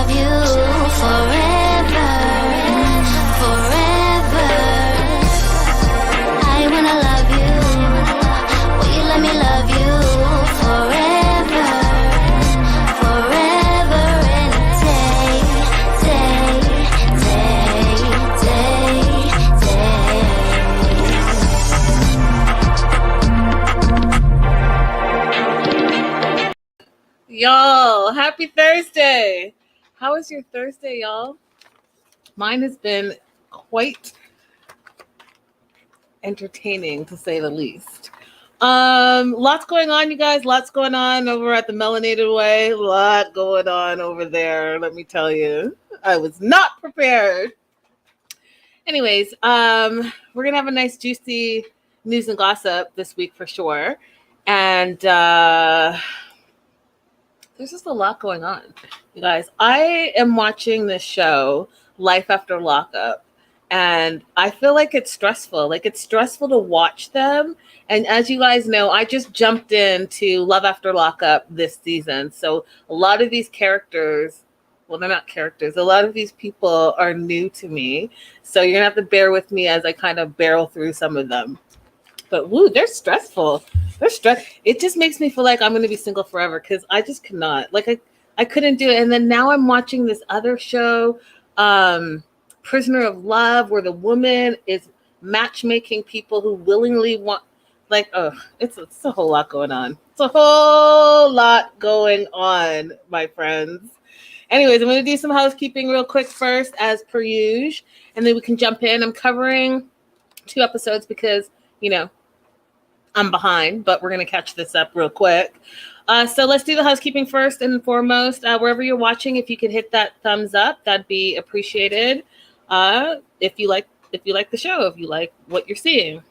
love you forever, forever. I wanna love you. Will you let me love you forever, forever and a day, day, day, day, day. Y'all, happy Thursday. How was your Thursday, y'all? Mine has been quite entertaining, to say the least. Lots going on, you guys. Lots going on over at the Melanated Way. A lot going on over there, let me tell you. I was not prepared. Anyways, we're gonna have a nice juicy news and gossip this week for sure. And there's just a lot going on, you guys. I am watching this show, Life After Lockup, and I feel like it's stressful. Like, it's stressful to watch them. And as you guys know, I just jumped into Love After Lockup this season. So a lot of these characters, well, they're not characters. A lot of these people are new to me. So you're gonna have to bear with me as I kind of barrel through some of them. But woo, they're stressful. They're stress. It just makes me feel like I'm going to be single forever because I just cannot. Like, I couldn't do it. And then now I'm watching this other show, Prisoner of Love, where the woman is matchmaking people who willingly want, like, it's a whole lot going on. It's a whole lot going on, my friends. Anyways, I'm going to do some housekeeping real quick first, as per usual, and then we can jump in. I'm covering 2 episodes because, you know, I'm behind, but we're going to catch this up real quick. So let's do the housekeeping first and foremost. Wherever you're watching, if you could hit that thumbs up, that'd be appreciated. If you like the show, if you like what you're seeing.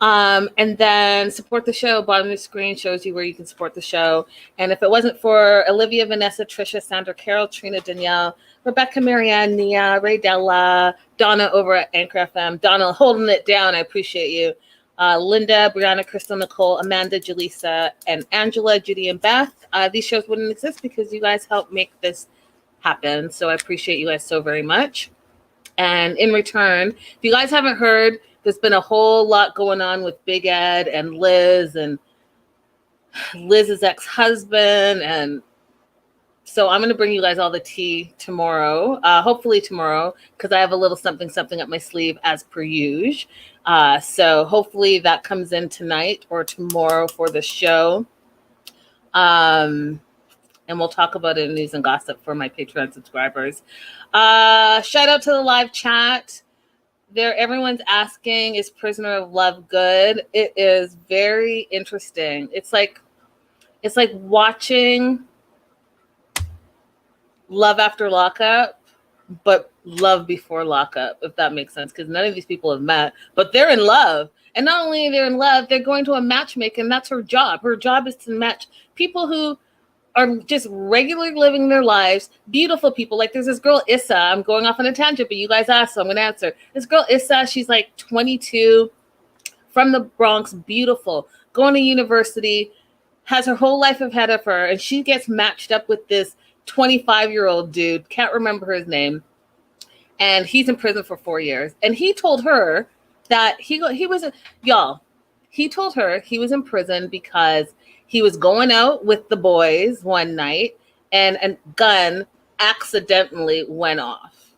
And then support the show. Bottom of the screen shows you where you can support the show. And if it wasn't for Olivia, Vanessa, Trisha, Sandra, Carol, Trina, Danielle, Rebecca, Marianne, Nia, Ray Della, Donna over at Anchor FM. Donna holding it down. I appreciate you. Linda, Brianna, Crystal, Nicole, Amanda, Jaleesa, and Angela, Judy, and Beth. These shows wouldn't exist because you guys helped make this happen. So I appreciate you guys so very much. And in return, if you guys haven't heard, there's been a whole lot going on with Big Ed and Liz and Liz's ex-husband. And so I'm going to bring you guys all the tea tomorrow, hopefully tomorrow, because I have a little something up my sleeve as per usual. So hopefully that comes in tonight or tomorrow for the show. And we'll talk about it in news and gossip for my Patreon subscribers. Shout out to the live chat. There, everyone's asking, is Prisoner of Love good? It is very interesting. It's like watching Love After Lockup, but love before lockup, if that makes sense, because none of these people have met, but they're in love. And not only they're in love, they're going to a matchmaker, and that's her job. Her job is to match people who are just regularly living their lives, beautiful people. Like, there's this girl, Issa. I'm going off on a tangent, but you guys asked, so I'm going to answer. This girl, Issa, she's like 22, from the Bronx, beautiful, going to university, has her whole life ahead of her, and she gets matched up with this 25-year-old dude, can't remember his name, and he's in prison for 4 years. And he told her that he told her he was in prison because he was going out with the boys one night and a gun accidentally went off.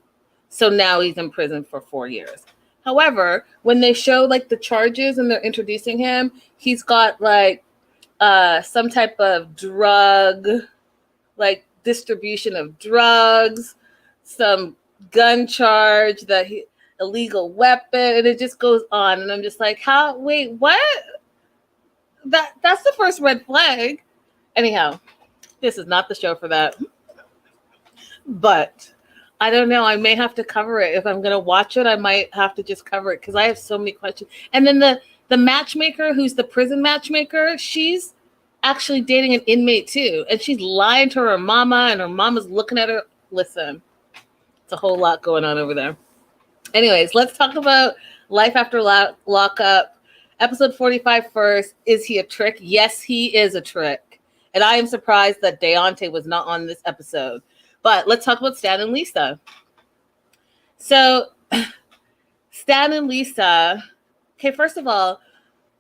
So now he's in prison for 4 years. However, when they show like the charges and they're introducing him, he's got like some type of drug, like distribution of drugs, some gun charge, that he illegal weapon, and it just goes on. And I'm just like, how? Wait, what? That's the first red flag. Anyhow, this is not the show for that. But I don't know. I may have to cover it. If I'm going to watch it, I might have to just cover it because I have so many questions. And then the matchmaker, who's the prison matchmaker, she's actually dating an inmate too. And she's lying to her mama, and her mama's looking at her. Listen, it's a whole lot going on over there. Anyways, let's talk about Life After Lockup. Episode 45 first. Is he a trick? Yes, he is a trick. And I am surprised that Deontay was not on this episode. But let's talk about Stan and Lisa. So Stan and Lisa, okay, first of all,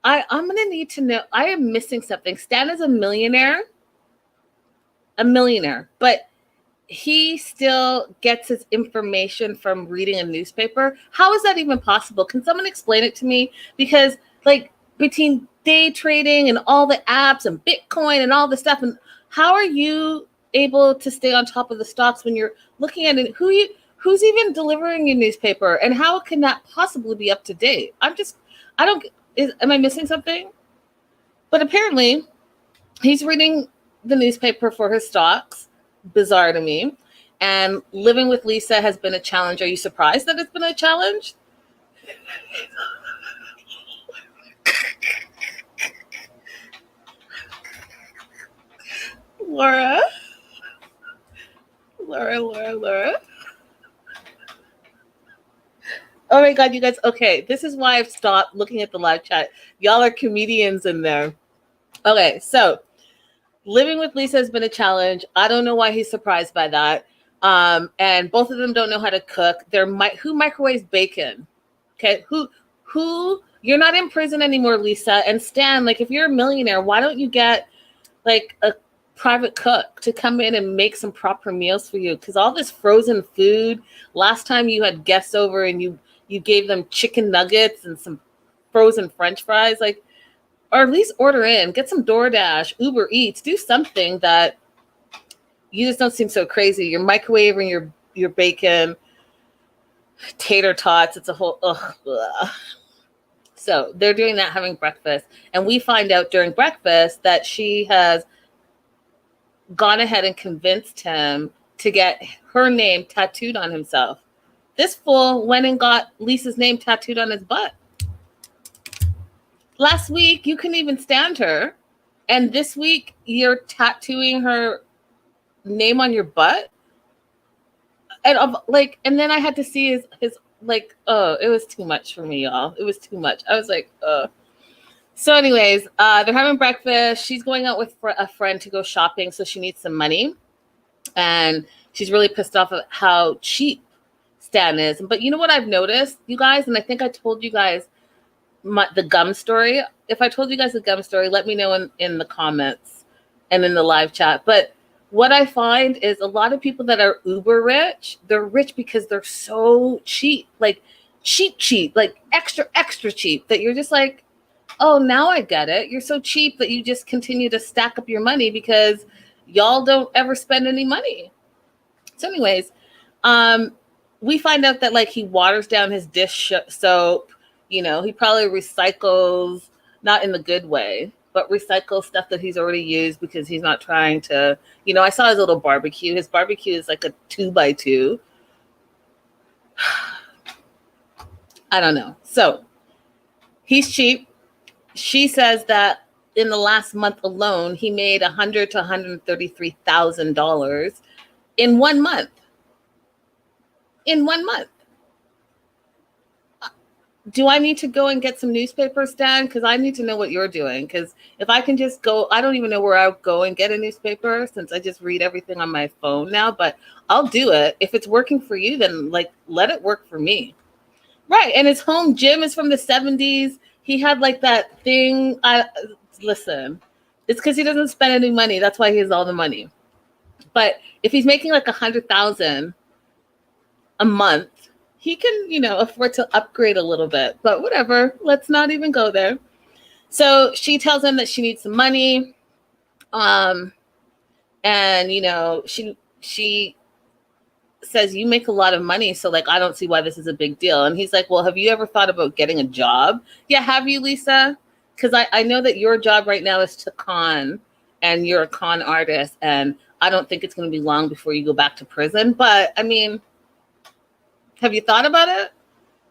I'm going to need to know, I am missing something. Stan is a millionaire, but he still gets his information from reading a newspaper. How is that even possible? Can someone explain it to me? Because like between day trading and all the apps and Bitcoin and all the stuff, and how are you able to stay on top of the stocks when you're looking at it? Who's even delivering your newspaper, and how can that possibly be up to date? Am I missing something? But apparently he's reading the newspaper for his stocks. Bizarre to me. And living with Lisa has been a challenge. Are you surprised that it's been a challenge? Laura. Oh my God, you guys. Okay, this is why I've stopped looking at the live chat. Y'all are comedians in there. Okay, so living with Lisa has been a challenge. I don't know why he's surprised by that. And both of them don't know how to cook. Who microwaves bacon? Okay, who? You're not in prison anymore, Lisa. And Stan, like, if you're a millionaire, why don't you get like a private cook to come in and make some proper meals for you? Because all this frozen food. Last time you had guests over and you gave them chicken nuggets and some frozen French fries, like. Or at least order in, get some DoorDash, Uber Eats, do something that you just don't seem so crazy. You're microwaving your bacon, tater tots. It's a whole, ugh. So they're doing that, having breakfast. And we find out during breakfast that she has gone ahead and convinced him to get her name tattooed on himself. This fool went and got Lisa's name tattooed on his butt. Last week, you couldn't even stand her. And this week, you're tattooing her name on your butt. And then I had to see his like, oh, it was too much for me, y'all. It was too much. I was like, So anyways, they're having breakfast. She's going out with a friend to go shopping, so she needs some money. And she's really pissed off at how cheap Stan is. But you know what I've noticed, you guys? And I think I told you guys the gum story. If I told you guys the gum story, let me know in the comments and in the live chat. But what I find is a lot of people that are uber rich, they're rich because they're so cheap, like cheap, like extra cheap, that you're just like, oh, now I get it. You're so cheap that you just continue to stack up your money because y'all don't ever spend any money. So anyways, we find out that like he waters down his dish soap. You know, he probably recycles, not in the good way, but recycles stuff that he's already used because he's not trying to, I saw his little barbecue. His barbecue is like a 2x2. I don't know. So he's cheap. She says that in the last month alone, he made $100,000 to $133,000 in 1 month. In 1 month. Do I need to go and get some newspapers, Dan? Because I need to know what you're doing. Because if I can just go, I don't even know where I'll go and get a newspaper since I just read everything on my phone now. But I'll do it. If it's working for you, then like let it work for me. Right. And his home gym is from the 70s. He had like that thing. Listen, it's because he doesn't spend any money. That's why he has all the money. But if he's making like $100,000 a month, he can, afford to upgrade a little bit, but whatever. Let's not even go there. So she tells him that she needs some money. And, she says, you make a lot of money. So like, I don't see why this is a big deal. And he's like, well, have you ever thought about getting a job? Yeah. Have you, Lisa? Because I know that your job right now is to con, and you're a con artist. And I don't think it's going to be long before you go back to prison. But I mean, have you thought about it?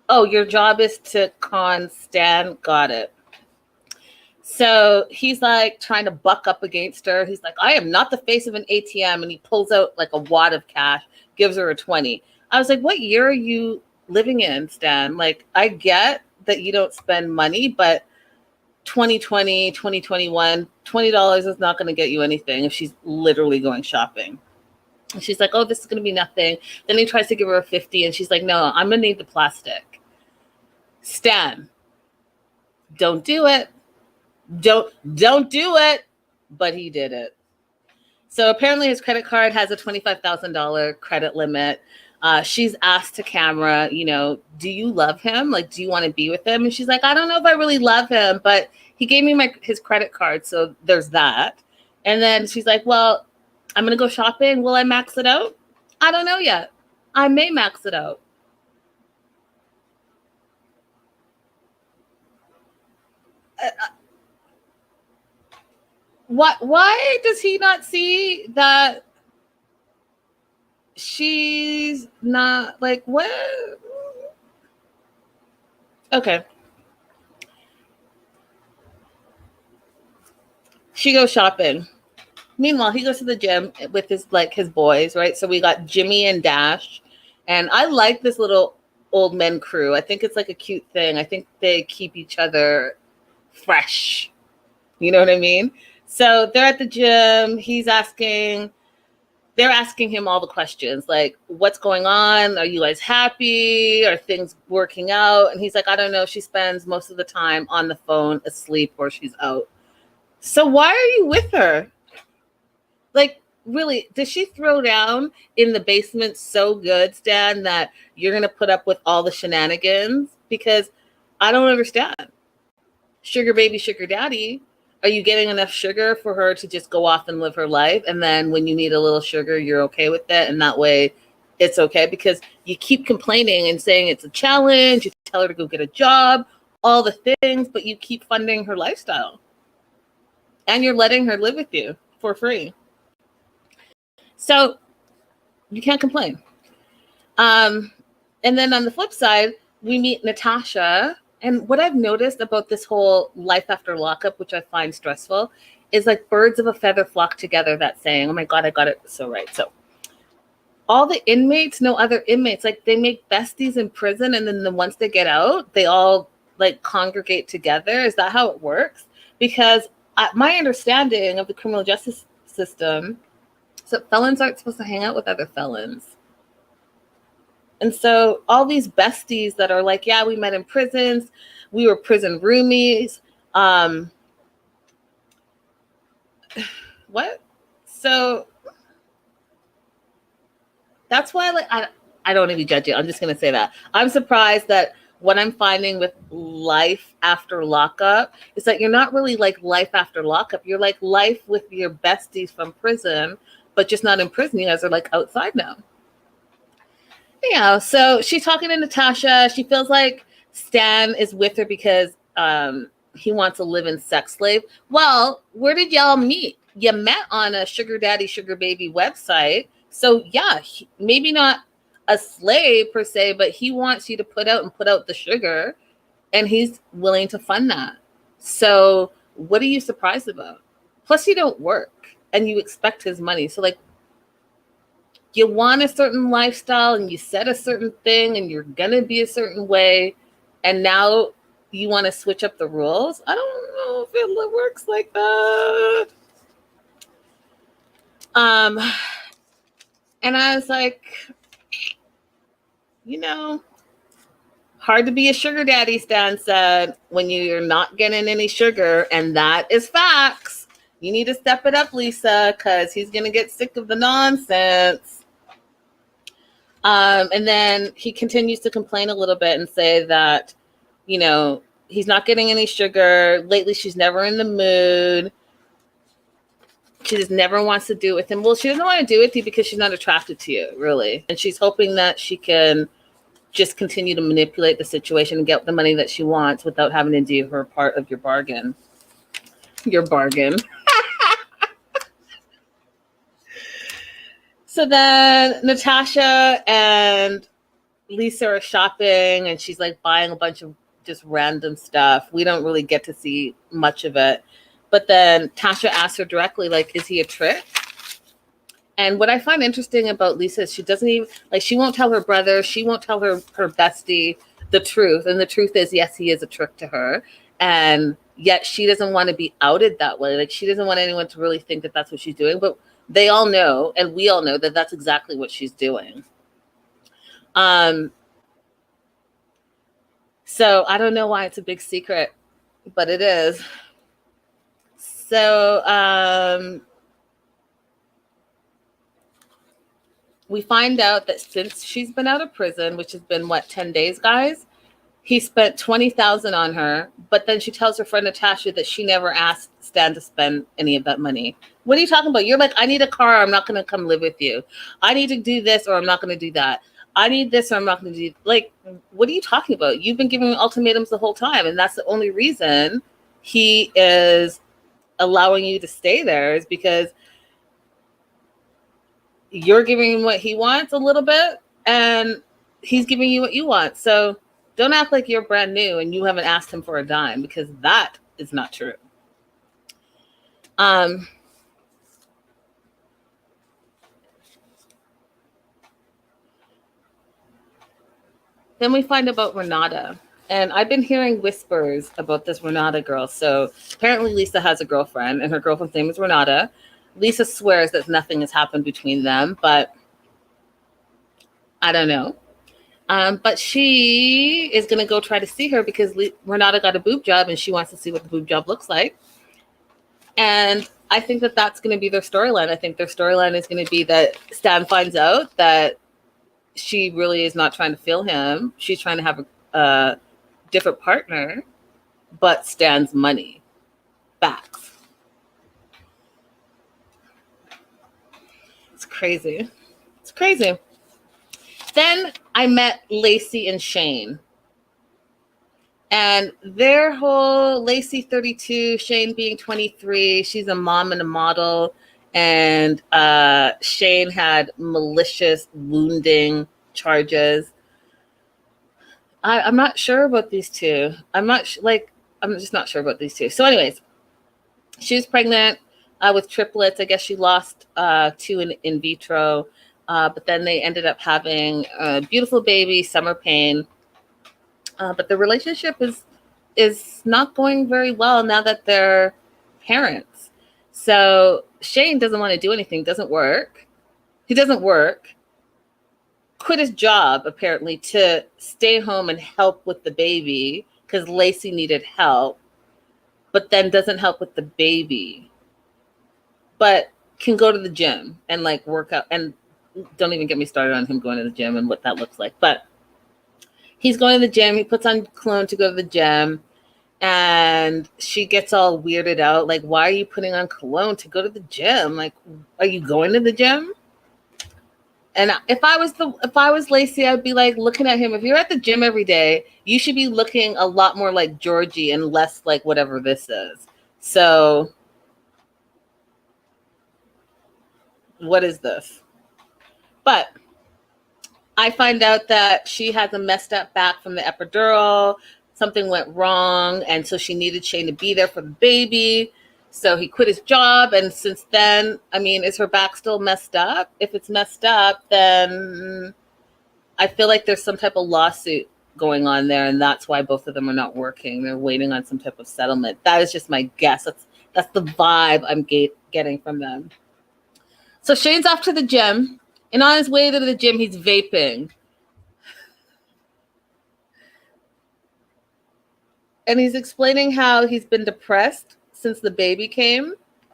Oh, your job is to con Stan. Got it. So he's like trying to buck up against her. He's like, I am not the face of an ATM. And he pulls out like a wad of cash, gives her a 20. I was like, what year are you living in, Stan? Like, I get that you don't spend money, but 2020, 2021, $20 is not going to get you anything if she's literally going shopping. And she's like, oh, this is going to be nothing. Then he tries to give her a 50 and she's like, no, I'm going to need the plastic. Stan, don't do it. Don't do it. But he did it. So apparently his credit card has a $25,000 credit limit. She's asked to camera, you know, do you love him? Like, do you want to be with him? And she's like, I don't know if I really love him, but he gave me his credit card. So there's that. And then she's like, well, I'm going to go shopping. Will I max it out? I don't know yet. I may max it out. Why does he not see that she's not like, what? Okay. She goes shopping. Meanwhile, he goes to the gym with his boys, right? So we got Jimmy and Dash. And I like this little old men crew. I think it's like a cute thing. I think they keep each other fresh. You know what I mean? So they're at the gym. They're asking him all the questions, like, what's going on? Are you guys happy? Are things working out? And he's like, I don't know. She spends most of the time on the phone, asleep, or she's out. So why are you with her? Like, really, does she throw down in the basement so good, Stan, that you're going to put up with all the shenanigans? Because I don't understand. Sugar baby, sugar daddy. Are you getting enough sugar for her to just go off and live her life? And then when you need a little sugar, you're okay with it. And that way it's okay, because you keep complaining and saying it's a challenge. You tell her to go get a job, all the things, but you keep funding her lifestyle. And you're letting her live with you for free. So you can't complain. And then on the flip side, we meet Natasha. And what I've noticed about this whole life after lockup, which I find stressful, is like birds of a feather flock together. That saying, oh my God, I got it so right. So all the inmates know other inmates. Like, they make besties in prison. And then once they get out, they all like congregate together. Is that how it works? Because my understanding of the criminal justice system, so felons aren't supposed to hang out with other felons. And so all these besties that are like, yeah, we met in prisons, we were prison roomies. What? So that's why, like, I don't even judge it. I'm just going to say that. I'm surprised that what I'm finding with life after lockup is that you're not really like life after lockup. You're like life with your besties from prison, but just not in prison. You guys are like outside now. Yeah, so she's talking to Natasha. She feels like Stan is with her because he wants a live-in sex slave. Well, where did y'all meet? You met on a sugar daddy, sugar baby website. So yeah, maybe not a slave per se, but he wants you to put out the sugar, and he's willing to fund that. So what are you surprised about? Plus, you don't work and you expect his money. So like, you want a certain lifestyle and you said a certain thing and you're going to be a certain way. And now you want to switch up the rules. I don't know if it works like that. And I was like, you know, hard to be a sugar daddy, Stan said, when you're not getting any sugar. And that is facts. You need to step it up, Lisa, because he's going to get sick of the nonsense. And then he continues to complain a little bit and say that, you know, he's not getting any sugar. Lately, she's never in the mood. She just never wants to do it with him. Well, she doesn't want to do it with you because she's not attracted to you, really. And she's hoping that she can just continue to manipulate the situation and get the money that she wants without having to do her part of your bargain. Your bargain. So then Natasha and Lisa are shopping and she's like buying a bunch of just random stuff. We don't really get to see much of it. But then Tasha asks her directly, like, is he a trick? And what I find interesting about Lisa is she doesn't even, like, she won't tell her brother. She won't tell her bestie the truth. And the truth is, yes, he is a trick to her. And yet she doesn't want to be outed that way. Like, she doesn't want anyone to really think that that's what she's doing. But They all know, and we all know that that's exactly what she's doing. So I don't know why it's a big secret, but it is. So we find out that since she's been out of prison, which has been, 10 days, guys, he spent $20,000 on her, but then she tells her friend Natasha that she never asked Stan to spend any of that money. What are you talking about? You're like, I need a car, or I'm not going to come live with you. I need to do this, or I'm not going to do that. I need this, or I'm not going to do, like, what are you talking about? You've been giving ultimatums the whole time, and that's the only reason he is allowing you to stay there, is because you're giving him what he wants a little bit, and he's giving you what you want. So don't act like you're brand new and you haven't asked him for a dime, because that is not true. Then we find about Renata. And I've been hearing whispers about this Renata girl. So apparently Lisa has a girlfriend, and her girlfriend's name is Renata. Lisa swears that nothing has happened between them, but I don't know. But she is going to go try to see her because Renata got a boob job and she wants to see what the boob job looks like. And I think that that's going to be their storyline. I think their storyline is going to be that Stan finds out that she really is not trying to feel him. She's trying to have a different partner, but Stan's money back. It's crazy. It's crazy. Then I met Lacey and Shane. And their whole, Lacey 32, Shane being 23, she's a mom and a model. And Shane had malicious wounding charges. I'm not sure about these two. I'm just not sure about these two. So anyways, she was pregnant with triplets. I guess she lost 2 in vitro. But then they ended up having a beautiful baby, Summer Pain. But the relationship is not going very well now that they're parents. So Shane doesn't want to do anything, doesn't work. He doesn't work. Quit his job, apparently, to stay home and help with the baby because Lacey needed help, but then doesn't help with the baby. But can go to the gym and like work out. And don't even get me started on him going to the gym and what that looks like. But he's going to the gym. He puts on cologne to go to the gym. And she gets all weirded out. Like, why are you putting on cologne to go to the gym? Like, are you going to the gym? And if I was Lacey, I'd be like looking at him. If you're at the gym every day, you should be looking a lot more like Georgie and less like whatever this is. So what is this? But I find out that she has a messed up back from the epidural. Something went wrong, and so she needed Shane to be there for the baby. So he quit his job, and since then, I mean, is her back still messed up? If it's messed up, then I feel like there's some type of lawsuit going on there, and that's why both of them are not working. They're waiting on some type of settlement. That is just my guess. That's the vibe I'm getting from them. So Shane's off to the gym, and on his way to the gym, he's vaping. And he's explaining how he's been depressed since the baby came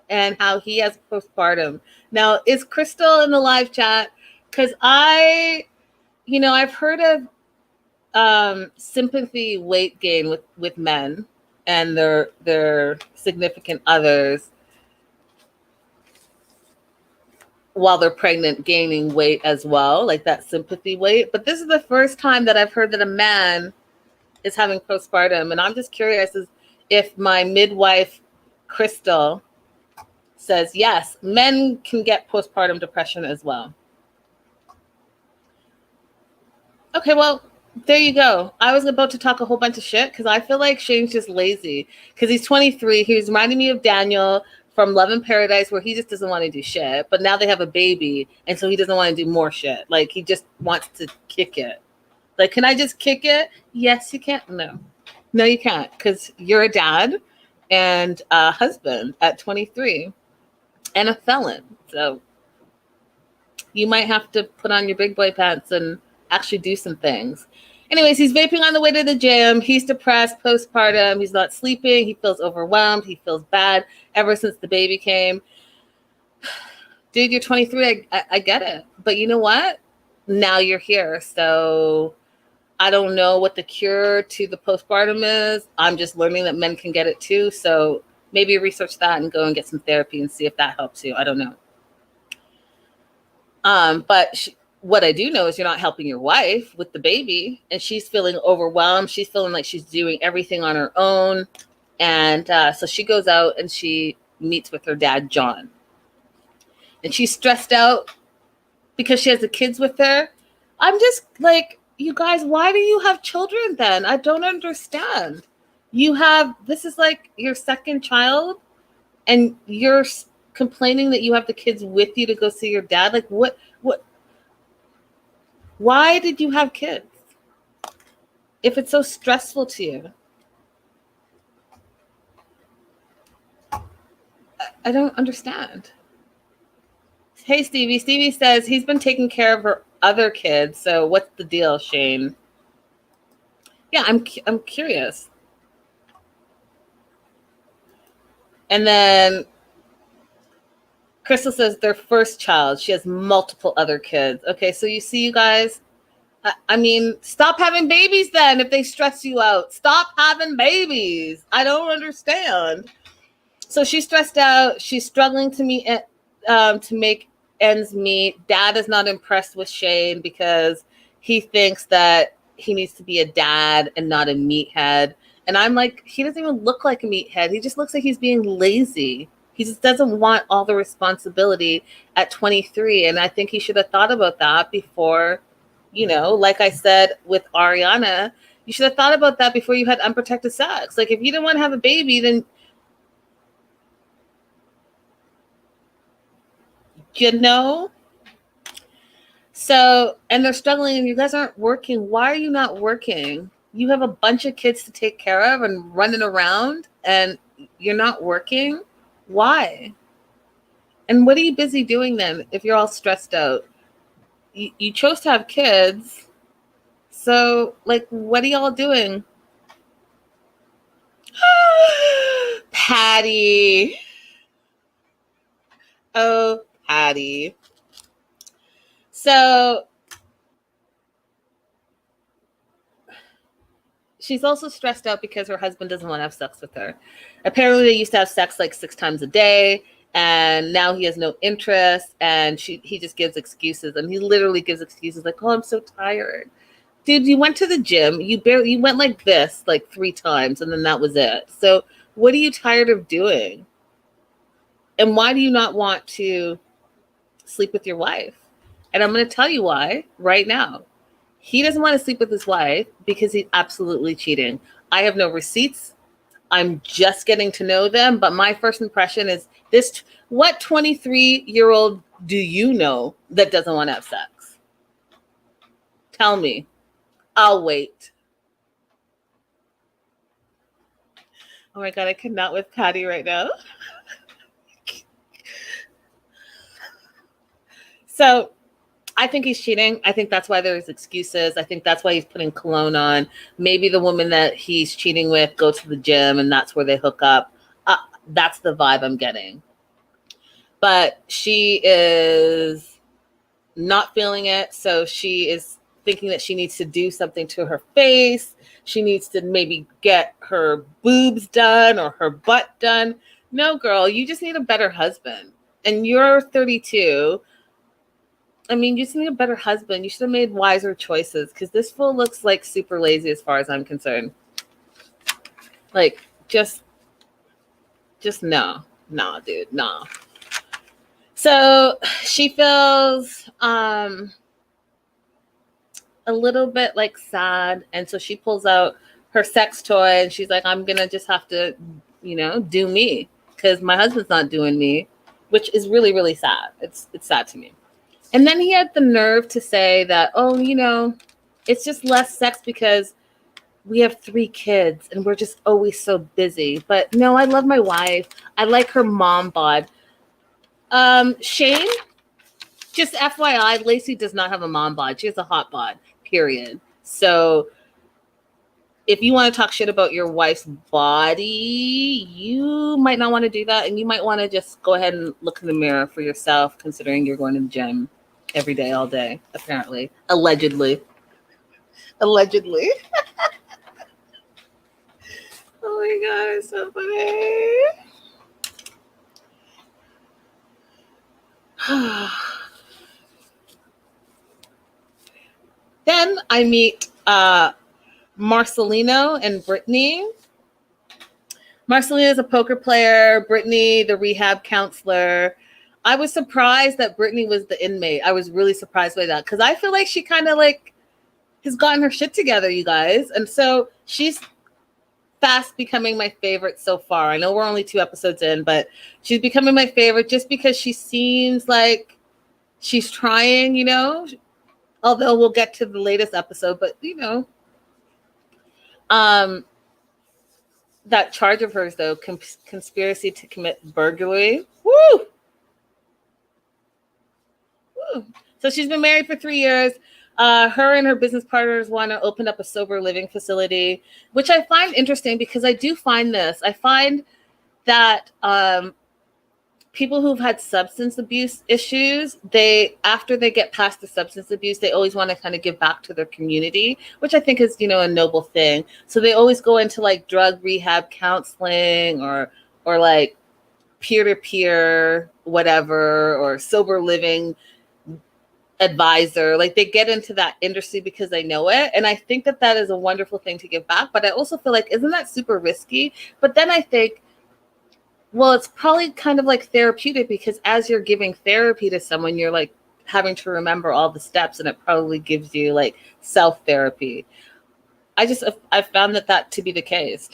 and how he has postpartum. Now, is Crystal in the live chat? Because I've heard of sympathy weight gain with men and their significant others while they're pregnant, gaining weight as well, like that sympathy weight. But this is the first time that I've heard that a man is having postpartum. And I'm just curious if my midwife, Crystal, says, yes, men can get postpartum depression as well. Okay, well, there you go. I was about to talk a whole bunch of shit because I feel like Shane's just lazy because he's 23. He was reminding me of Daniel from Love in Paradise where he just doesn't want to do shit. But now they have a baby, and so he doesn't want to do more shit. Like, he just wants to kick it. Like, can I just kick it? Yes, you can. No, you can't, because you're a dad and a husband at 23 and a felon So you might have to put on your big boy pants and actually do some things. Anyways, he's vaping on the way to the gym. He's depressed, postpartum. He's not sleeping. He feels overwhelmed. He feels bad ever since the baby came. Dude, you're 23. I get it. But you know what? Now you're here. So I don't know what the cure to the postpartum is. I'm just learning that men can get it too. So maybe research that and go and get some therapy and see if that helps you. I don't know. But what I do know is you're not helping your wife with the baby, and she's feeling overwhelmed. She's feeling like she's doing everything on her own. And so she goes out and she meets with her dad, John. And she's stressed out because she has the kids with her. I'm just like, you guys, why do you have children then? I don't understand. This is like your second child, and you're complaining that you have the kids with you to go see your dad. Like, what, why did you have kids if it's so stressful to you? I don't understand. Hey, Stevie. Stevie says he's been taking care of her other kids. So what's the deal, Shane? Yeah, I'm curious. And then Crystal says their first child. She has multiple other kids. Okay, so you see, you guys, I mean, stop having babies then if they stress you out. Stop having babies. I don't understand. So she's stressed out. She's struggling to make ends meet. Dad is not impressed with Shane because he thinks that he needs to be a dad and not a meathead. And I'm like, he doesn't even look like a meathead. He just looks like he's being lazy. He just doesn't want all the responsibility at 23. And I think he should have thought about that before, like I said with Ariana, you should have thought about that before you had unprotected sex. Like, if you didn't want to have a baby, then So, and they're struggling and you guys aren't working. Why are you not working? You have a bunch of kids to take care of and running around and you're not working. Why? And what are you busy doing then if you're all stressed out? You chose to have kids. So, like, what are y'all doing? Patty. Oh, Patty. So she's also stressed out because her husband doesn't want to have sex with her. Apparently they used to have sex like 6 times a day, and now he has no interest, and he just gives excuses, and he literally gives excuses like, oh, I'm so tired. Dude, you went to the gym. You went like this like 3 times, and then that was it. So what are you tired of doing? And why do you not want to sleep with your wife? And I'm going to tell you why right now. He doesn't want to sleep with his wife because he's absolutely cheating. I have no receipts. I'm just getting to know them. But my first impression is this. What 23-year-old do you know that doesn't want to have sex? Tell me. I'll wait. Oh my God, I cannot with Patty right now. So I think he's cheating. I think that's why there's excuses. I think that's why he's putting cologne on. Maybe the woman that he's cheating with goes to the gym and that's where they hook up. That's the vibe I'm getting. But she is not feeling it. So she is thinking that she needs to do something to her face. She needs to maybe get her boobs done or her butt done. No, girl, you just need a better husband. And you're 32. I mean, you just need a better husband. You should have made wiser choices because this fool looks like super lazy as far as I'm concerned. Like, just no, dude, no. So she feels a little bit like sad. And so she pulls out her sex toy and she's like, I'm going to just have to, do me because my husband's not doing me, which is really, really sad. It's sad to me. And then he had the nerve to say that, it's just less sex because we have 3 kids and we're just always so busy. But no, I love my wife. I like her mom bod. Shane, just FYI, Lacey does not have a mom bod. She has a hot bod, period. So if you want to talk shit about your wife's body, you might not want to do that. And you might want to just go ahead and look in the mirror for yourself, considering you're going to the gym every day, all day, apparently. Allegedly. Allegedly. Oh my God, it's so funny. Then I meet Marcelino and Brittany. Marcelino is a poker player. Brittany, the rehab counselor. I was surprised that Brittany was the inmate. I was really surprised by that because I feel like she kind of like has gotten her shit together, you guys. And so she's fast becoming my favorite so far. I know we're only 2 episodes in, but she's becoming my favorite just because she seems like she's trying, you know, although we'll get to the latest episode, but you know, that charge of hers though, conspiracy to commit burglary. Woo! Woo! So she's been married for 3 years. Her and her business partners want to open up a sober living facility, which I find interesting because I do find this. I find that people who've had substance abuse issues, after they get past the substance abuse, they always want to kind of give back to their community, which I think is, you know, a noble thing. So they always go into like drug rehab counseling or like peer-to-peer, whatever, or sober living advisor. Like they get into that industry because they know it. And I think that that is a wonderful thing to give back. But I also feel like, isn't that super risky? But then I think, well, it's probably kind of like therapeutic because as you're giving therapy to someone, you're like having to remember all the steps and it probably gives you like self-therapy. I found that to be the case.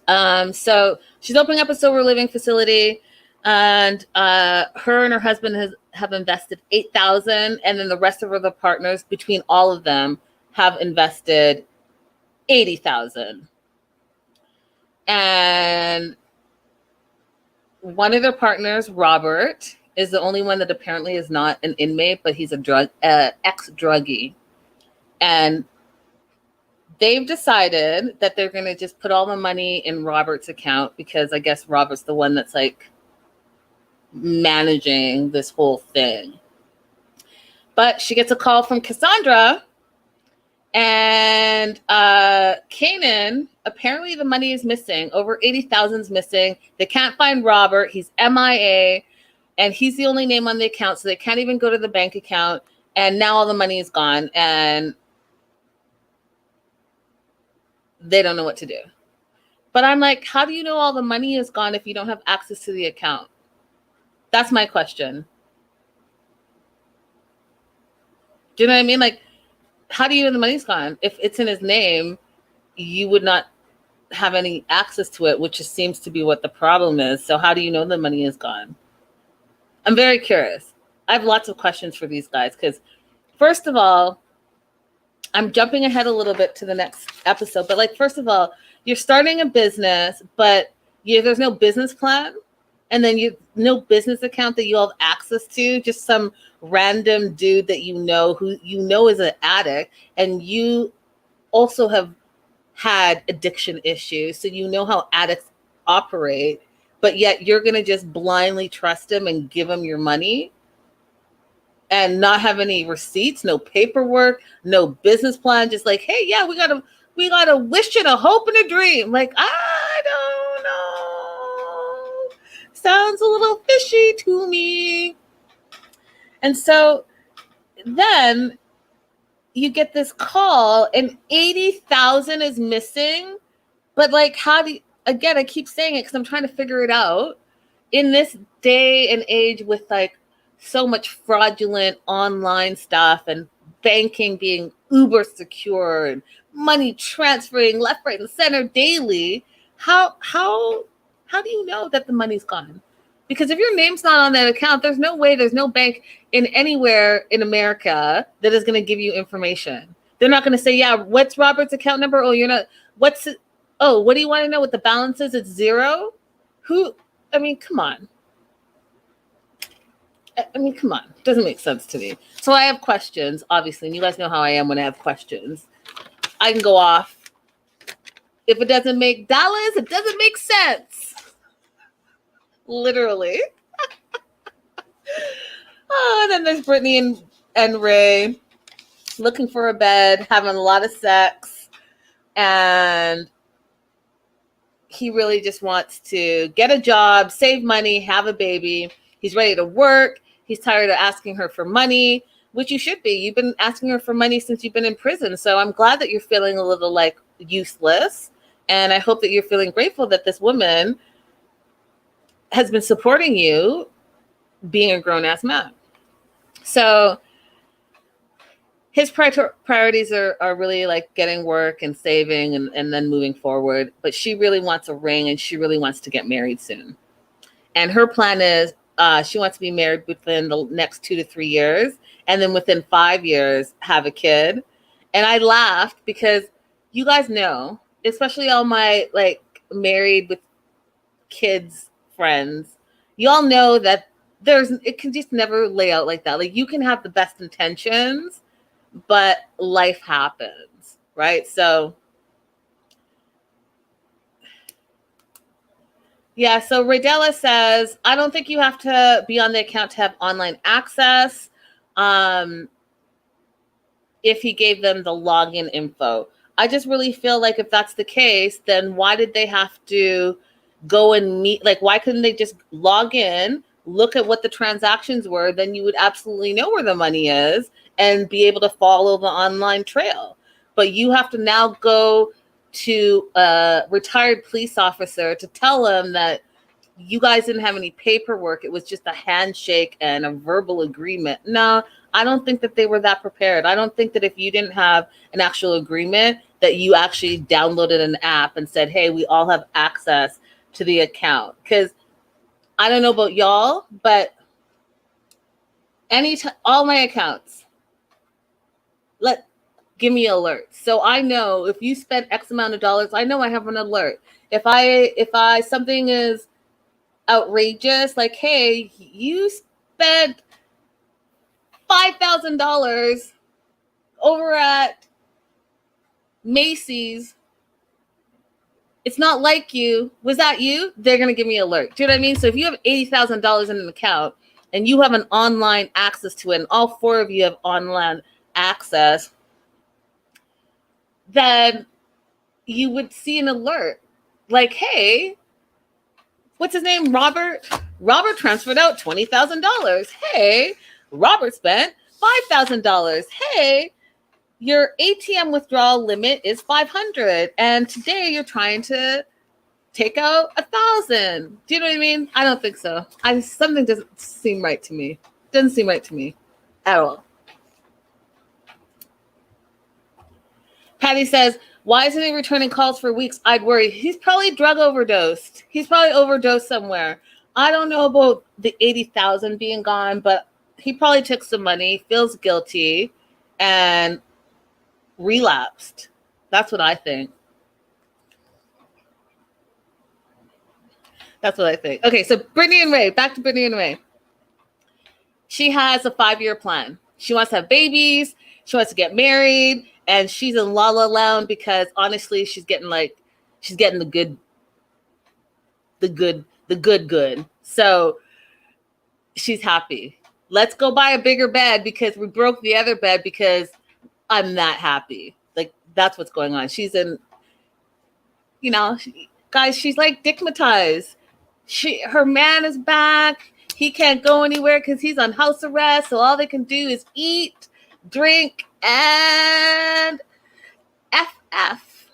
So she's opening up a sober living facility and her and her husband have invested $8,000 and then the rest of the partners between all of them have invested $80,000. And one of their partners, Robert, is the only one that apparently is not an inmate, but he's a ex-druggie. And they've decided that they're going to just put all the money in Robert's account because I guess Robert's the one that's like managing this whole thing. But she gets a call from Cassandra and Kanan, apparently the money is missing. Over 80,000 is missing. They can't find Robert. He's M.I.A. and he's the only name on the account, so they can't even go to the bank account. And now all the money is gone and they don't know what to do. But I'm like, how do you know all the money is gone if you don't have access to the account? That's my question. Do you know what I mean? Like, how do you know the money's gone? If it's in his name, you would not have any access to it, which just seems to be what the problem is. So how do you know the money is gone? I'm very curious. I have lots of questions for these guys because, first of all, I'm jumping ahead a little bit to the next episode. But, like, first of all, you're starting a business, but there's no business plan. And then no business account that you all have access to, just some random dude that you know who you know is an addict, and you also have had addiction issues, so you know how addicts operate, but yet you're going to just blindly trust him and give him your money and not have any receipts, no paperwork, no business plan, just like, hey, yeah, we got a wish and a hope and a dream. Like, I don't know. Sounds a little fishy to me. And so then you get this call and 80,000 is missing. But like, again, I keep saying it because I'm trying to figure it out. In this day and age with like so much fraudulent online stuff and banking being uber secure and money transferring left, right, and center daily, how do you know that the money's gone? Because if your name's not on that account, there's no way, there's no bank in anywhere in America that is going to give you information. They're not going to say, yeah, what's Robert's account number? Oh, what do you want to know what the balance is? It's 0. I mean, come on. I mean, come on. It doesn't make sense to me. So I have questions, obviously, and you guys know how I am when I have questions. I can go off. If it doesn't make dollars, it doesn't make sense. Literally. Oh, and then there's Brittany and Ray looking for a bed, having a lot of sex, and he really just wants to get a job, save money, have a baby. He's ready to work. He's tired of asking her for money, which you should be. You've been asking her for money since you've been in prison. So I'm glad that you're feeling a little like useless. And I hope that you're feeling grateful that this woman has been supporting you being a grown-ass man. So his priorities are really like getting work and saving and then moving forward. But she really wants a ring and she really wants to get married soon. And her plan is she wants to be married within the next 2 to 3 years. And then within 5 years, have a kid. And I laughed because you guys know, especially all my like married with kids friends, y'all know that it can just never lay out like that. Like you can have the best intentions, but life happens, right? So yeah, so Radella says, I don't think you have to be on the account to have online access. If he gave them the login info. I just really feel like if that's the case, then why did they have to go and meet? Like, why couldn't they just log in, look at what the transactions were? Then you would absolutely know where the money is and be able to follow the online trail. But you have to now go to a retired police officer to tell him that you guys didn't have any paperwork. It was just a handshake and a verbal agreement. No, I don't think that they were that prepared. I don't think that if you didn't have an actual agreement that you actually downloaded an app and said, hey, we all have access to the account. Because I don't know about y'all, but all my accounts, give me alerts. So I know if you spend X amount of dollars, I know I have an alert. If I something is outrageous, like, hey, you spent $5,000 over at Macy's. It's not like you. Was that you? They're going to give me an alert. Do you know what I mean? So if you have $80,000 in an account and you have an online access to it and all four of you have online access, then you would see an alert like, hey, what's his name? Robert transferred out $20,000. Hey, Robert spent $5,000. Hey, your ATM withdrawal limit is $500, and today you're trying to take out $1,000. Do you know what I mean? I don't think so. Something doesn't seem right to me. Doesn't seem right to me at all. Patty says, why isn't he returning calls for weeks? I'd worry. He's probably drug overdosed. He's probably overdosed somewhere. I don't know about the 80,000 being gone, but he probably took some money, feels guilty, and relapsed. That's what I think. That's what I think. Okay, so Brittany and Ray, back to Brittany and Ray. She has a 5-year plan. She wants to have babies. She wants to get married. And she's in La La Land because honestly, she's getting the good. So she's happy. Let's go buy a bigger bed because we broke the other bed because I'm that happy. Like that's what's going on. She's in, guys, she's like dickmatized. Her man is back. He can't go anywhere because he's on house arrest. So all they can do is eat, drink, and FF.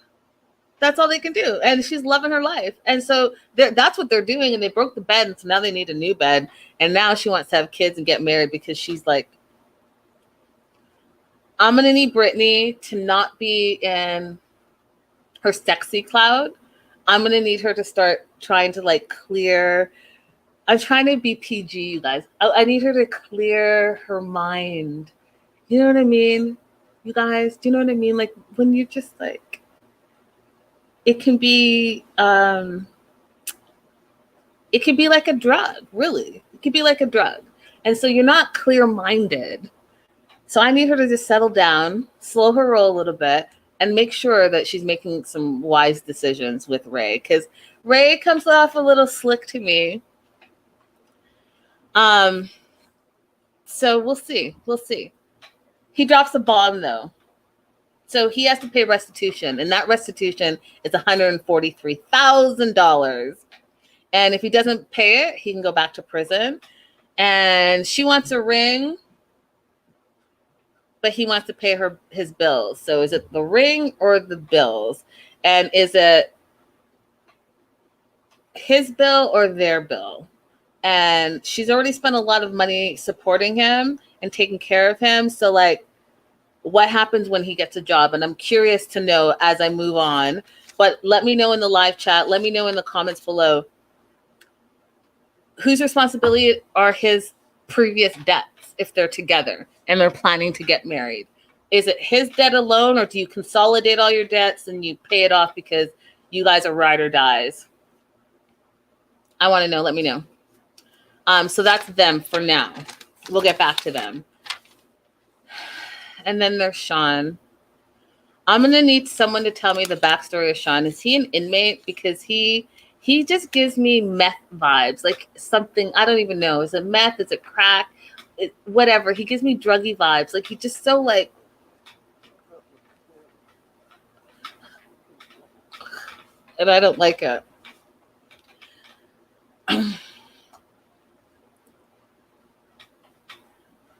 That's all they can do. And she's loving her life. And so that's what they're doing. And they broke the bed. And so now they need a new bed. And now she wants to have kids and get married because she's like, I'm going to need Brittany to not be in her sexy cloud. I'm going to need her to start trying to like clear. I'm trying to be PG, you guys. I need her to clear her mind. You know what I mean? You guys, do you know what I mean? Like when you just like, it can be like a drug, really. It could be like a drug. And so you're not clear-minded. So I need her to just settle down, slow her roll a little bit, and make sure that she's making some wise decisions with Ray. Because Ray comes off a little slick to me. So we'll see. We'll see. He drops a bomb, though. So he has to pay restitution, and that restitution is $143,000. And if he doesn't pay it, he can go back to prison. And she wants a ring, but he wants to pay her his bills. So is it the ring or the bills? And is it his bill or their bill? And she's already spent a lot of money supporting him and taking care of him. So like, what happens when he gets a job? And I'm curious to know as I move on. But let me know in the live chat. Let me know in the comments below. Whose responsibility are his previous debts if they're together and they're planning to get married? Is it his debt alone, or do you consolidate all your debts and you pay it off because you guys are ride or dies? I want to know. Let me know. So that's them for now. We'll get back to them. And then there's Shawn. I'm going to need someone to tell me the backstory of Shawn. Is he an inmate? Because he just gives me meth vibes, like something, I don't even know. Is it meth? Is it crack? Whatever. He gives me druggy vibes. Like he's just so like, and I don't like it. I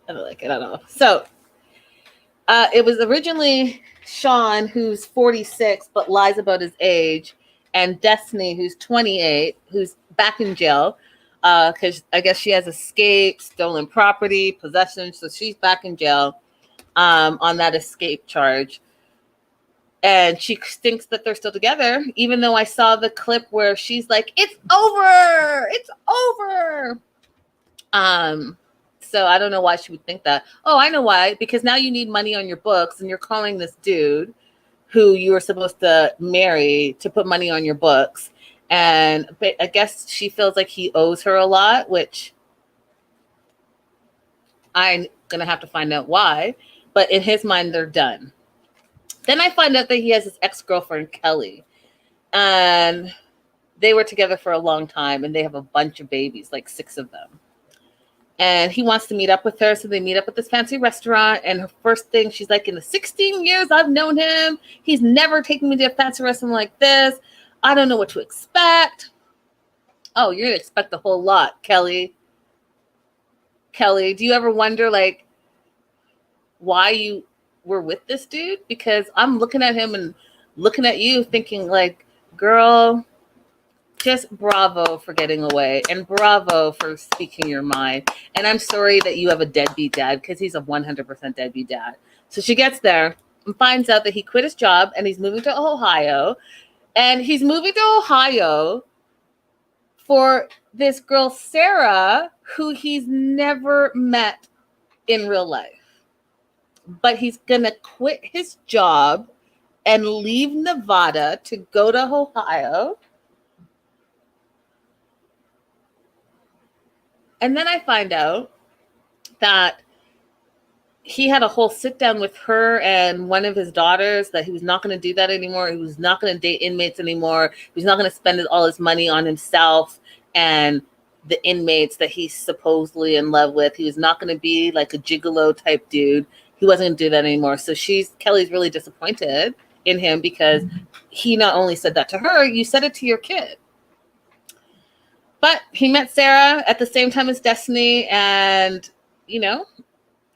don't like it. I don't know. So it was originally Shawn, who's 46, but lies about his age, and Destiny, who's 28, who's back in jail because I guess she has escaped, stolen property, possession. So she's back in jail on that escape charge. And she thinks that they're still together, even though I saw the clip where she's like, it's over. It's over. So I don't know why she would think that. Oh, I know why. Because now you need money on your books and you're calling this dude who you were supposed to marry to put money on your books. And I guess she feels like he owes her a lot, which I'm going to have to find out why. But in his mind, they're done. Then I find out that he has his ex-girlfriend, Kelly. And they were together for a long time and they have a bunch of babies, like 6 of them. And he wants to meet up with her. So they meet up at this fancy restaurant. And her first thing, she's like, in the 16 years I've known him, he's never taken me to a fancy restaurant like this. I don't know what to expect. Oh, you're going to expect a whole lot, Kelly. Kelly, do you ever wonder, like, why you were with this dude? Because I'm looking at him and looking at you thinking, like, girl, just bravo for getting away and bravo for speaking your mind. And I'm sorry that you have a deadbeat dad, because he's a 100% deadbeat dad. So she gets there and finds out that he quit his job and he's moving to Ohio. And he's moving to Ohio for this girl, Sarah, who he's never met in real life. But he's going to quit his job and leave Nevada to go to Ohio. And then I find out that he had a whole sit down with her and one of his daughters, that he was not going to do that anymore. He was not going to date inmates anymore. He was not going to spend all his money on himself and the inmates that he's supposedly in love with. He was not going to be like a gigolo type dude. He wasn't going to do that anymore. So Kelly's really disappointed in him because he not only said that to her, you said it to your kid. But he met Sarah at the same time as Destiny, and, you know,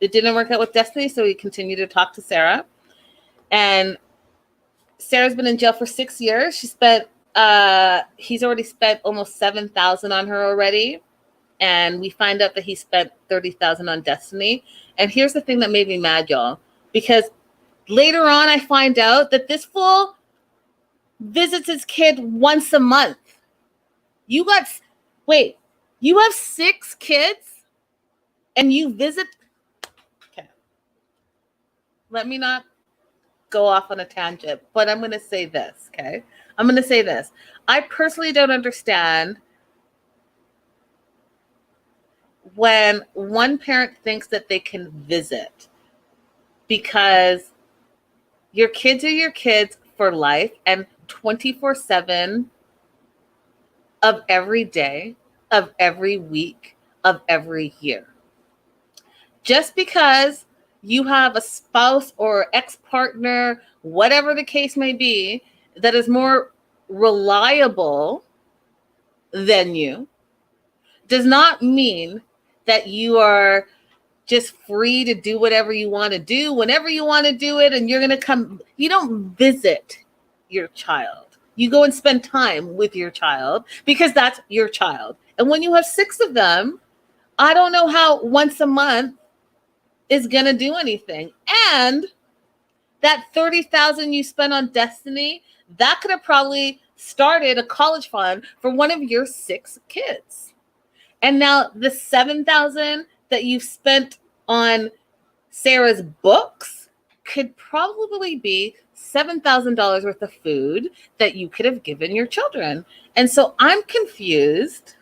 it didn't work out with Destiny, so he continued to talk to Sarah. And Sarah's been in jail for 6 years. He's already spent almost $7,000 on her already. And we find out that he spent $30,000 on Destiny. And here's the thing that made me mad, y'all. Because later on, I find out that this fool visits his kid once a month. You have 6 kids and you visit. Okay. Let me not go off on a tangent, but I'm going to say this, okay? I'm going to say this. I personally don't understand when one parent thinks that they can visit, because your kids are your kids for life and 24/7 of every day, of every week, of every year. Just because you have a spouse or ex-partner, whatever the case may be, that is more reliable than you, does not mean that you are just free to do whatever you want to do whenever you want to do it, and you're going to come. You don't visit your child. You go and spend time with your child because that's your child. And when you have 6 of them, I don't know how once a month is going to do anything. And that $30,000 you spent on Destiny, that could have probably started a college fund for one of your 6 kids. And now the $7,000 that you've spent on Sarah's books could probably be $7,000 worth of food that you could have given your children. And so I'm confused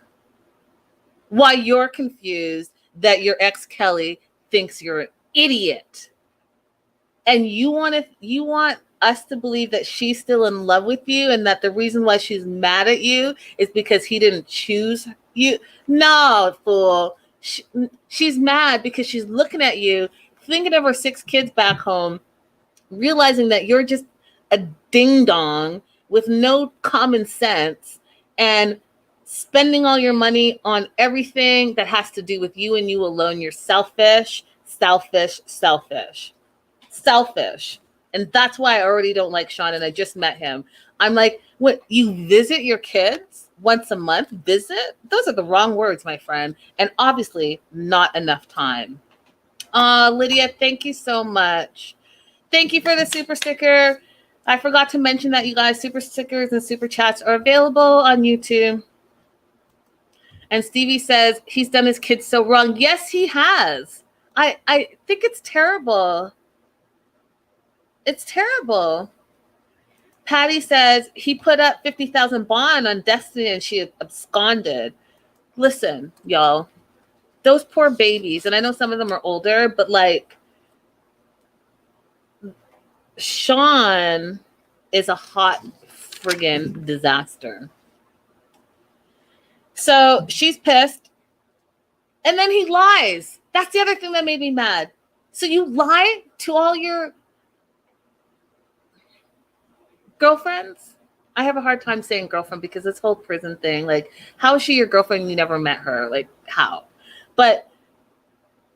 why you're confused that your ex Kelly thinks you're an idiot. And you want us to believe that she's still in love with you and that the reason why she's mad at you is because he didn't choose you. No, fool. She's mad because she's looking at you, thinking of her 6 kids back home, realizing that you're just a ding-dong with no common sense and spending all your money on everything that has to do with you and you alone. You're selfish, selfish, selfish, selfish. And that's why I already don't like Shawn, and I just met him. I'm like, what, you visit your kids once a month? Visit? Those are the wrong words, my friend. And obviously not enough time. Lydia, thank you so much. Thank you for the super sticker. I forgot to mention that, you guys, super stickers and super chats are available on YouTube. And Stevie says he's done his kids so wrong. Yes, he has. I think it's terrible. It's terrible. Patty says he put up 50,000 bond on Destiny and she absconded. Listen, y'all, those poor babies, and I know some of them are older, but like Shawn is a hot friggin' disaster. So she's pissed. And then he lies. That's the other thing that made me mad. So you lie to all your girlfriends? I have a hard time saying girlfriend because this whole prison thing, like, how is she your girlfriend and you never met her? Like, how? But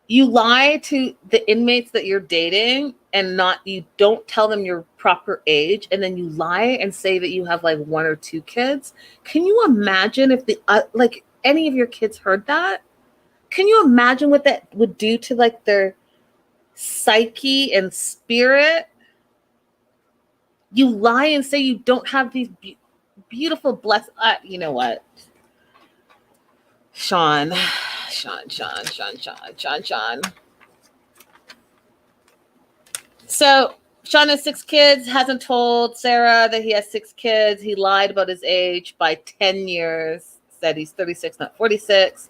you lie to the inmates that you're dating and you don't tell them your proper age, and then you lie and say that you have like 1 or 2 kids. Can you imagine if like any of your kids heard that? Can you imagine what that would do to like their psyche and spirit? You lie and say you don't have these beautiful blessed. You know what? Shawn. So Shawn has 6 kids, hasn't told Sarah that he has 6 kids. He lied about his age by 10 years, said he's 36, not 46.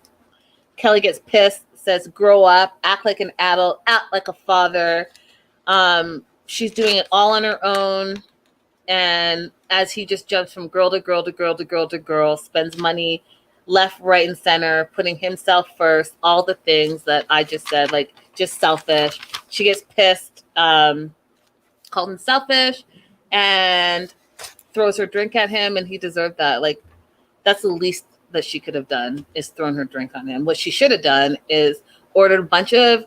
Kelly gets pissed, says, grow up, act like an adult, act like a father. She's doing it all on her own. And as he just jumps from girl to girl to girl to girl to girl, spends money left, right, and center, putting himself first, all the things that I just said, like just selfish. She gets pissed, called him selfish, and throws her drink at him, and he deserved that. Like, that's the least that she could have done, is thrown her drink on him. What she should have done is ordered a bunch of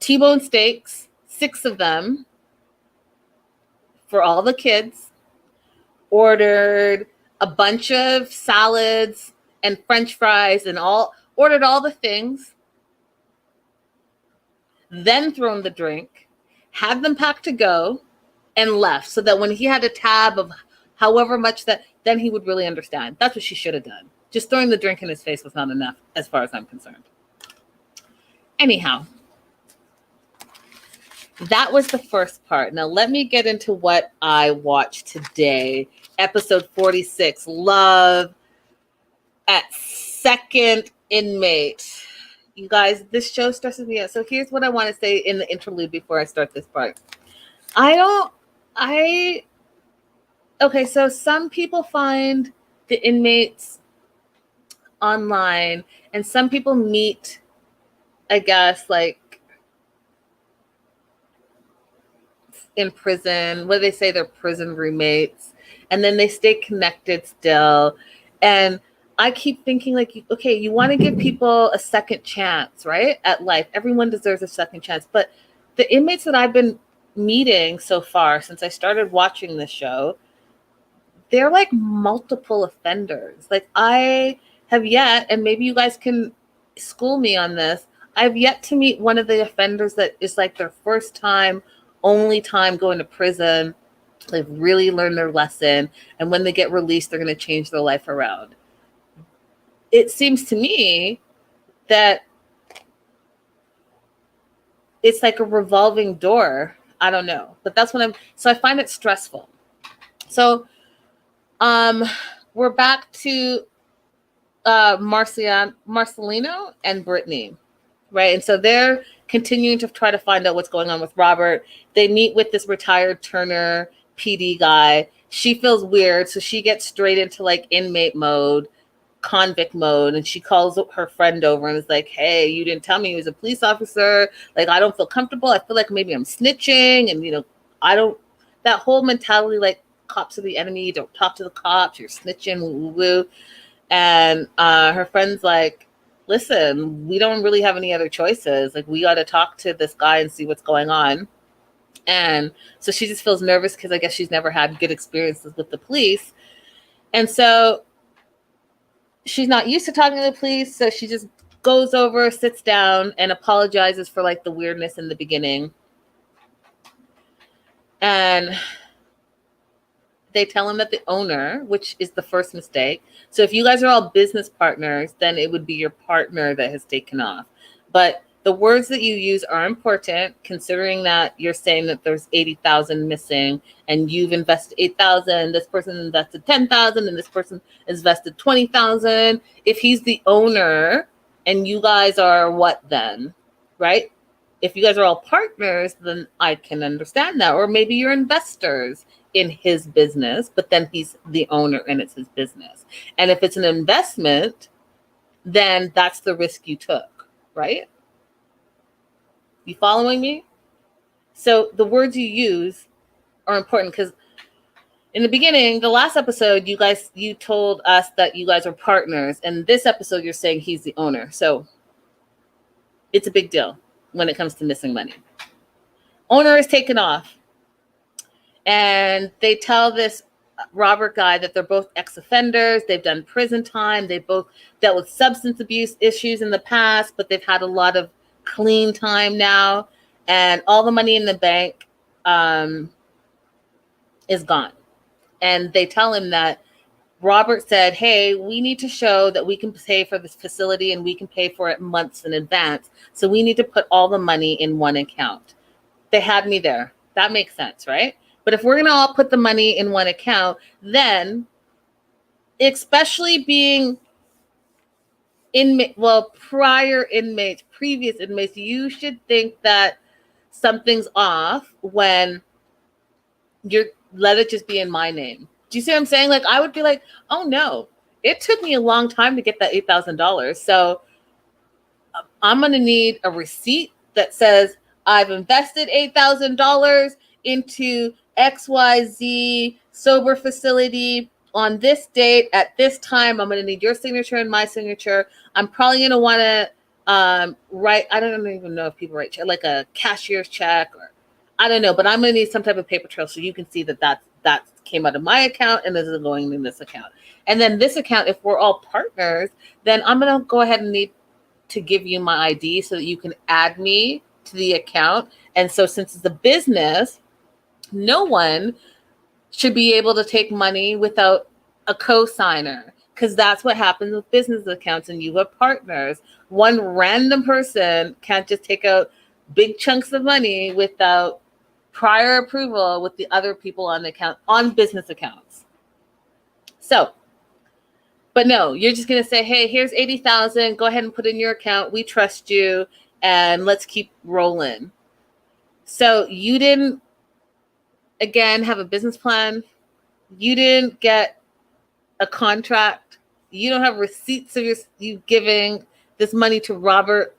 T-bone steaks, 6 of them, for all the kids, ordered a bunch of salads and French fries and ordered all the things, then thrown the drink, had them packed to go, and left, so that when he had a tab of however much that, then he would really understand. That's what she should have done. Just throwing the drink in his face was not enough, as far as I'm concerned. Anyhow, that was the first part. Now let me get into what I watched today. Episode 46, Love at Second Inmate. you guys, this show stresses me out. So here's what I want to say in the interlude before I start this part. Okay, so some people find the inmates online, and some people meet, I guess, like in prison. What do they say? They're prison roommates, and then they stay connected still. And I keep thinking, like, okay, you want to give people a second chance, right? At life, everyone deserves a second chance. But the inmates that I've been meeting so far since I started watching this show, they're like multiple offenders. Like, I have yet, and maybe you guys can school me on this, I've yet to meet one of the offenders that is like their first time, only time going to prison. They've really learned their lesson, and when they get released, they're going to change their life around. It seems to me that it's like a revolving door. I don't know, but that's what so I find it stressful. So we're back to Marcelino and Brittany, right? And so they're continuing to try to find out what's going on with Robert. They meet with this retired Turner PD guy. She feels weird, so she gets straight into like inmate mode, convict mode, and she calls her friend over and is like, hey, you didn't tell me he was a police officer. Like, I don't feel comfortable. I feel like maybe I'm snitching, and I don't, that whole mentality, like, cops are the enemy, don't talk to the cops, you're snitching, woo woo. And her friend's like, listen, we don't really have any other choices. Like, we got to talk to this guy and see what's going on. And so she just feels nervous because I guess she's never had good experiences with the police. And so she's not used to talking to the police. So she just goes over, sits down, and apologizes for like the weirdness in the beginning. And they tell him that the owner, which is the first mistake. So if you guys are all business partners, then it would be your partner that has taken off. But the words that you use are important, considering that you're saying that there's 80,000 missing, and you've invested 8,000. This person invested 10,000, and this person has invested 20,000. If he's the owner, and you guys are what then, right? If you guys are all partners, then I can understand that. Or maybe you're investors in his business, but then he's the owner and it's his business. And if it's an investment, then that's the risk you took, right? You following me? So the words you use are important, because in the beginning, the last episode, you told us that you guys are partners, and this episode you're saying he's the owner. So it's a big deal when it comes to missing money. Owner is taken off. And they tell this Robert guy that they're both ex-offenders. They've done prison time. They both dealt with substance abuse issues in the past, but they've had a lot of clean time now. And all the money in the bank is gone. And they tell him that Robert said, hey, we need to show that we can pay for this facility, and we can pay for it months in advance. So we need to put all the money in one account. They had me there. That makes sense, right? But if we're going to all put the money in one account, then, especially being previous inmates, you should think that something's off when you're, let it just be in my name. Do you see what I'm saying? Like, I would be like, oh no, it took me a long time to get that $8,000. So I'm going to need a receipt that says I've invested $8,000 into XYZ sober facility on this date at this time. I'm going to need your signature and my signature. I'm probably going to want to write, I don't even know if people write like a cashier's check, or I don't know, but I'm going to need some type of paper trail so you can see that that came out of my account and this is going in this account. And then this account, if we're all partners, then I'm going to go ahead and need to give you my ID so that you can add me to the account. And so since it's a business, no one should be able to take money without a co-signer, because that's what happens with business accounts, and you have partners. One random person can't just take out big chunks of money without prior approval with the other people on the account, on business accounts. So But no, you're just going to say, hey, here's 80,000. Go ahead and put in your account. We trust you. And let's keep rolling. So you didn't, again, have a business plan. You didn't get a contract. You don't have receipts of you giving this money to Robert,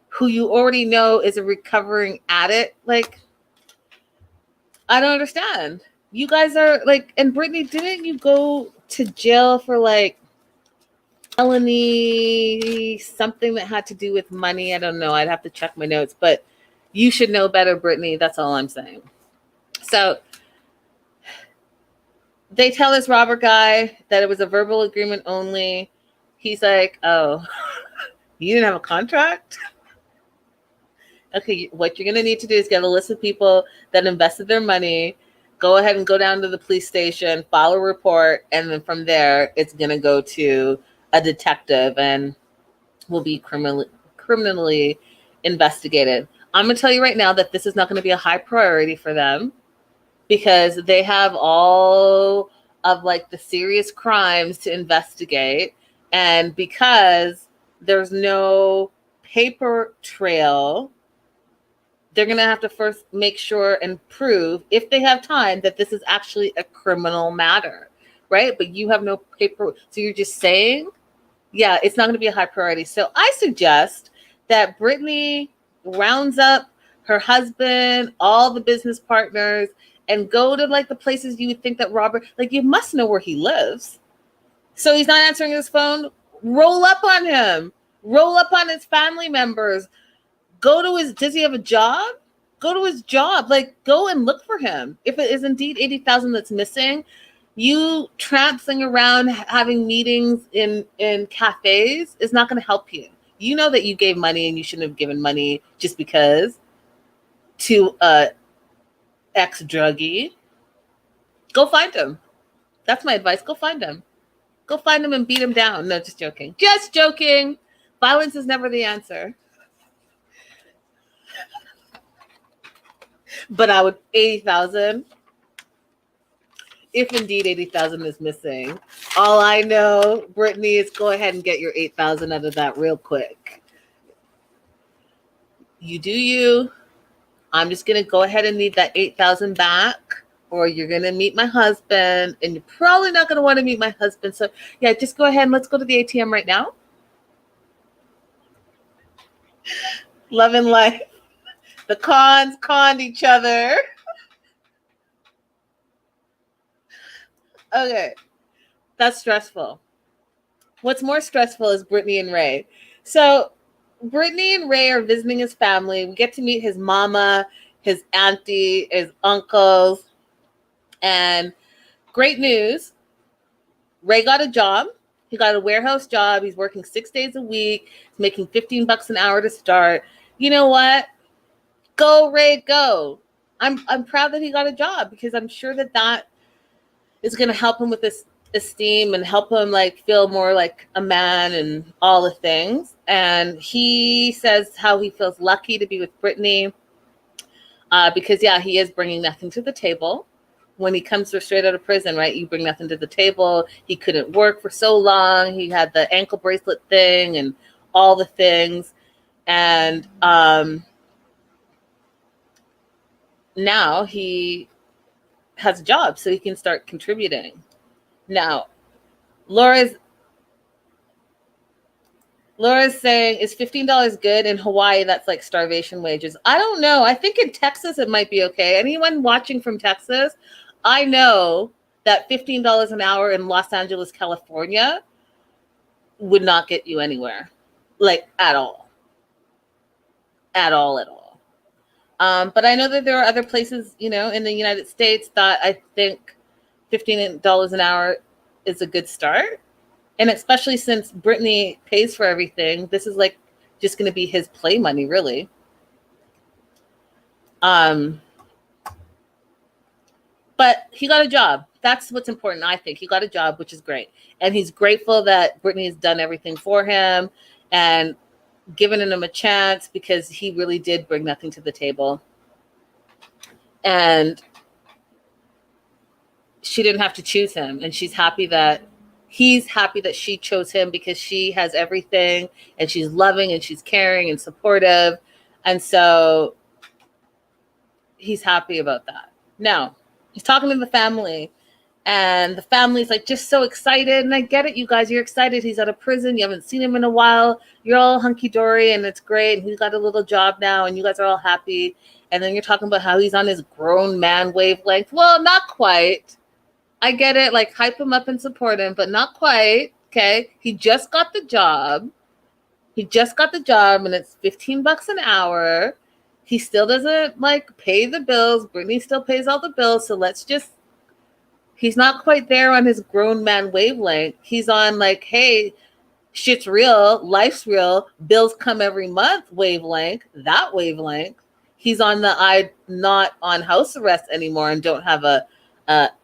who you already know is a recovering addict. Like, I don't understand. You guys are like, and Brittany, didn't you go to jail for like felony, something that had to do with money? I don't know. I'd have to check my notes, but you should know better, Brittany. That's all I'm saying. So they tell this Robert guy that it was a verbal agreement only. He's like, oh, you didn't have a contract? Okay, what you're going to need to do is get a list of people that invested their money. Go ahead and go down to the police station, file a report, and then from there, it's going to go to a detective and will be criminally investigated. I'm going to tell you right now that this is not going to be a high priority for them because they have all of like the serious crimes to investigate. And because there's no paper trail, they're going to have to first make sure and prove, if they have time, that this is actually a criminal matter, right? But you have no paper. So you're just saying, yeah, it's not going to be a high priority. So I suggest that Brittany rounds up her husband, all the business partners, and go to like the places you would think that Robert, like you must know where he lives. So he's not answering his phone. Roll up on him. Roll up on his family members. Go to his, does he have a job? Go to his job. Like, go and look for him. If it is indeed 80,000 that's missing, you tramping around having meetings in cafes is not going to help you. You know that you gave money and you shouldn't have given money just because to a ex-druggie. Go find him. That's my advice. Go find him. Go find him and beat him down. No, just joking. Just joking. Violence is never the answer. But I would, 80,000. If indeed 80,000 is missing, all I know, Brittany, is go ahead and get your 8,000 out of that real quick. You do you. I'm just going to go ahead and need that 8,000 back, or you're going to meet my husband, and you're probably not going to want to meet my husband. So yeah, just go ahead and let's go to the ATM right now. Love and life. The cons conned each other. Okay. That's stressful. What's more stressful is Brittany and Ray. So Brittany and Ray are visiting his family. We get to meet his mama, his auntie, his uncles. And great news. Ray got a job. He got a warehouse job. He's working 6 days a week. He's making $15 an hour to start. You know what? Go, Ray, go. I'm proud that he got a job because I'm sure that that is going to help him with this esteem and help him like feel more like a man and all the things. And he says how he feels lucky to be with Brittany because, yeah, he is bringing nothing to the table. When he comes straight out of prison, right, you bring nothing to the table. He couldn't work for so long. He had the ankle bracelet thing and all the things. And now he has a job so he can start contributing. Now, Laura's saying, is $15 good? In Hawaii, that's like starvation wages. I don't know. I think in Texas it might be okay. Anyone watching from Texas, I know that $15 an hour in Los Angeles, California would not get you anywhere. Like at all. At all, at all. But I know that there are other places, you know, in the United States that I think $15 an hour is a good start. And especially since Brittany pays for everything, this is like just going to be his play money, really. But he got a job. That's what's important, I think. He got a job, which is great. And he's grateful that Brittany has done everything for him and given him a chance because he really did bring nothing to the table. And she didn't have to choose him. And she's happy that he's happy that she chose him because she has everything and she's loving and she's caring and supportive. And so he's happy about that. Now, he's talking to the family, and the family's like just so excited. And I get it, you guys, you're excited. He's out of prison. You haven't seen him in a while. You're all hunky-dory and it's great. And he's got a little job now and you guys are all happy. And then you're talking about how he's on his grown man wavelength. Well, not quite. I get it. Like, hype him up and support him, but not quite. Okay. He just got the job. And it's $15 an hour. He still doesn't like pay the bills. Britney still pays all the bills. So he's not quite there on his grown man wavelength. He's on like, hey, shit's real. Life's real. Bills come every month wavelength. That wavelength. He's on the I'm not on house arrest anymore and don't have a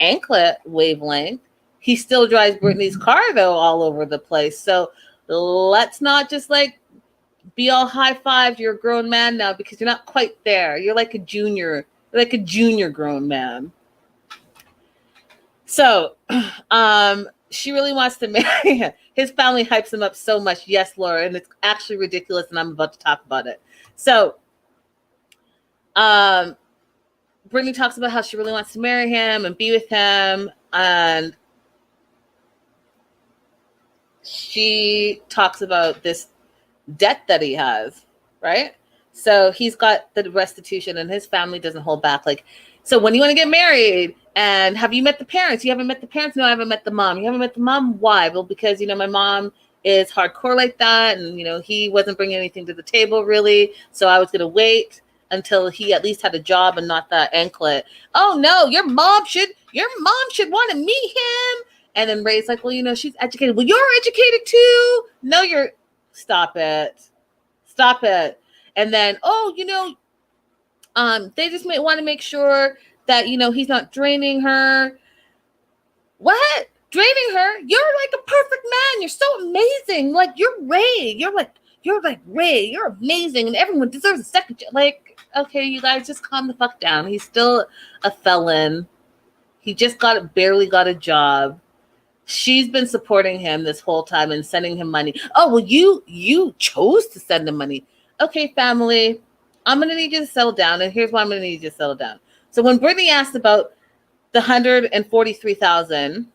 anklet wavelength. He still drives Britney's car though all over the place. So let's not just like be all high five. You're a grown man now because you're not quite there. You're like a junior grown man. So she really wants to marry him. His family hypes him up so much. Yes, Laura, and it's actually ridiculous, and I'm about to talk about it. So Brittany talks about how she really wants to marry him and be with him, and she talks about this debt that he has, right? So he's got the restitution and his family doesn't hold back. Like, so when you want to get married, and have you met the parents? You haven't met the parents? No, I haven't met the mom. You haven't met the mom? Why? Well, because, my mom is hardcore like that. And, he wasn't bringing anything to the table really. So I was going to wait until he at least had a job and not that anklet. Oh no, your mom should want to meet him. And then Ray's like, well, she's educated. Well, you're educated too. No, stop it. And then, they just may want to make sure that, he's not draining her. What? Draining her? You're like a perfect man. You're so amazing. Like, you're Ray. You're like Ray. You're amazing. And everyone deserves a second. Like, okay, you guys just calm the fuck down. He's still a felon. He just barely got a job. She's been supporting him this whole time and sending him money. Oh, well, you chose to send him money. Okay, family, I'm going to need you to settle down. And here's why I'm going to need you to settle down. So when Brittany asked about the $143,000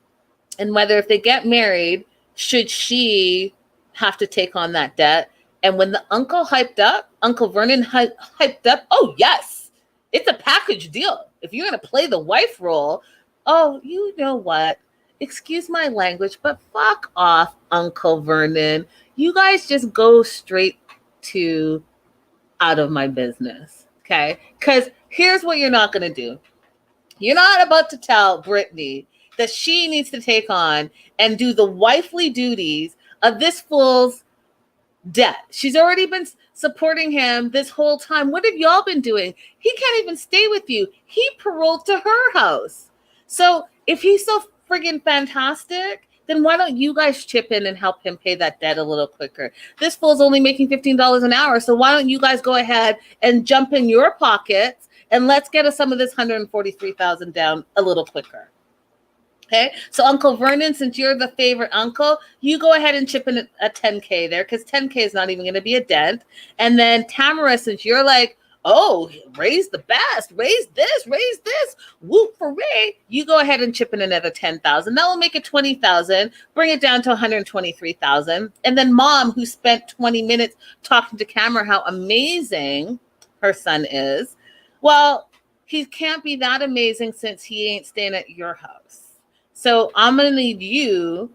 and whether if they get married, should she have to take on that debt? And when the Uncle Vernon hyped up, oh, yes, it's a package deal. If you're going to play the wife role, oh, you know what? Excuse my language, but fuck off, Uncle Vernon. You guys just go straight to out of my business, okay? Because here's what you're not going to do. You're not about to tell Brittany that she needs to take on and do the wifely duties of this fool's debt. She's already been supporting him this whole time. What have y'all been doing? He can't even stay with you. He paroled to her house. So if he's so friggin' fantastic, then why don't you guys chip in and help him pay that debt a little quicker? This fool's only making $15 an hour, so why don't you guys go ahead and jump in your pockets and let's get us some of this $143,000 down a little quicker. Okay, so Uncle Vernon, since you're the favorite uncle, you go ahead and chip in a $10K there because $10K is not even going to be a dent. And then Tamara, since you're like, oh, raise the best, raise this, whoop for Ray, you go ahead and chip in another $10,000. That will make it $20,000, bring it down to $123,000. And then Mom, who spent 20 minutes talking to camera how amazing her son is, well, he can't be that amazing since he ain't staying at your house. So I'm going to need you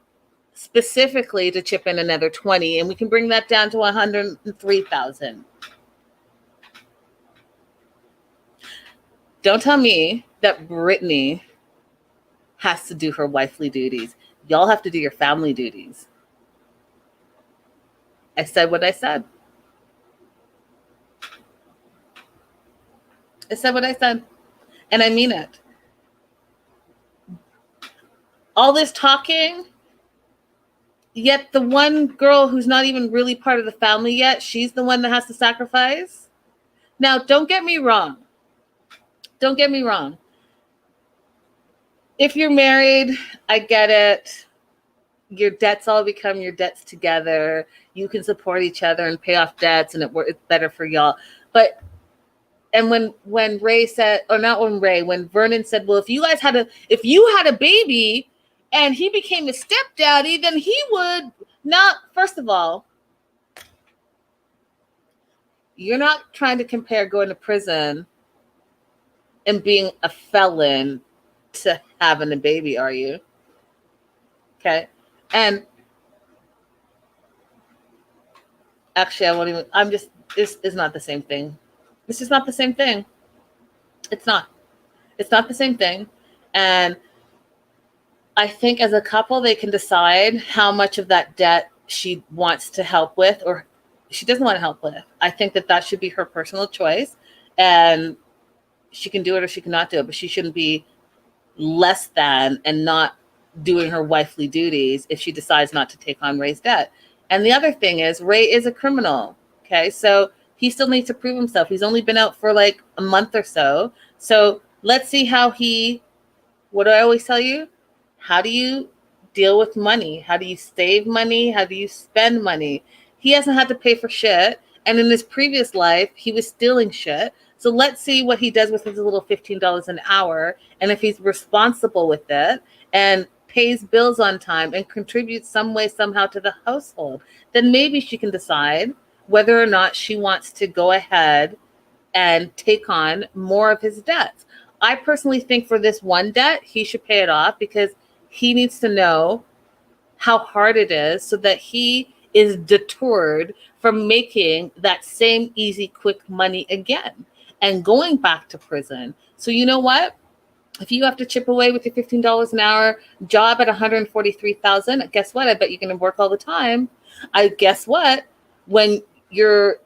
specifically to chip in another 20, and we can bring that down to $103,000. Don't tell me that Brittany has to do her wifely duties. Y'all have to do your family duties. I said what I said. And I mean it. All this talking, yet the one girl who's not even really part of the family yet, she's the one that has to sacrifice. Now, don't get me wrong. If you're married, I get it. your debts all become your debts together. You can support each other and pay off debts, and it's better for y'all. But and when Ray said, or not when Vernon said, well, if you had a baby and he became a stepdaddy, then he would not. First of all, you're not trying to compare going to prison and being a felon to having a baby, are you? Okay. And actually, I won't even, this is not the same thing. This is not the same thing. It's not. It's not the same thing. And I think as a couple, they can decide how much of that debt she wants to help with or she doesn't want to help with. I think that should be her personal choice. And she can do it or she cannot do it, but she shouldn't be less than and not doing her wifely duties if she decides not to take on Ray's debt. And the other thing is Ray is a criminal. Okay. So he still needs to prove himself. He's only been out for like a month or so. So let's see how what do I always tell you? How do you deal with money? How do you save money? How do you spend money? He hasn't had to pay for shit. And in his previous life, he was stealing shit. So let's see what he does with his little $15 an hour. And if he's responsible with it and pays bills on time and contributes some way, somehow to the household, then maybe she can decide whether or not she wants to go ahead and take on more of his debts. I personally think for this one debt, he should pay it off because he needs to know how hard it is so that he is deterred from making that same easy, quick money again and going back to prison. So you know what? If you have to chip away with your $15 an hour job at $143,000, guess what? I bet you're going to work all the time. Guess what? When your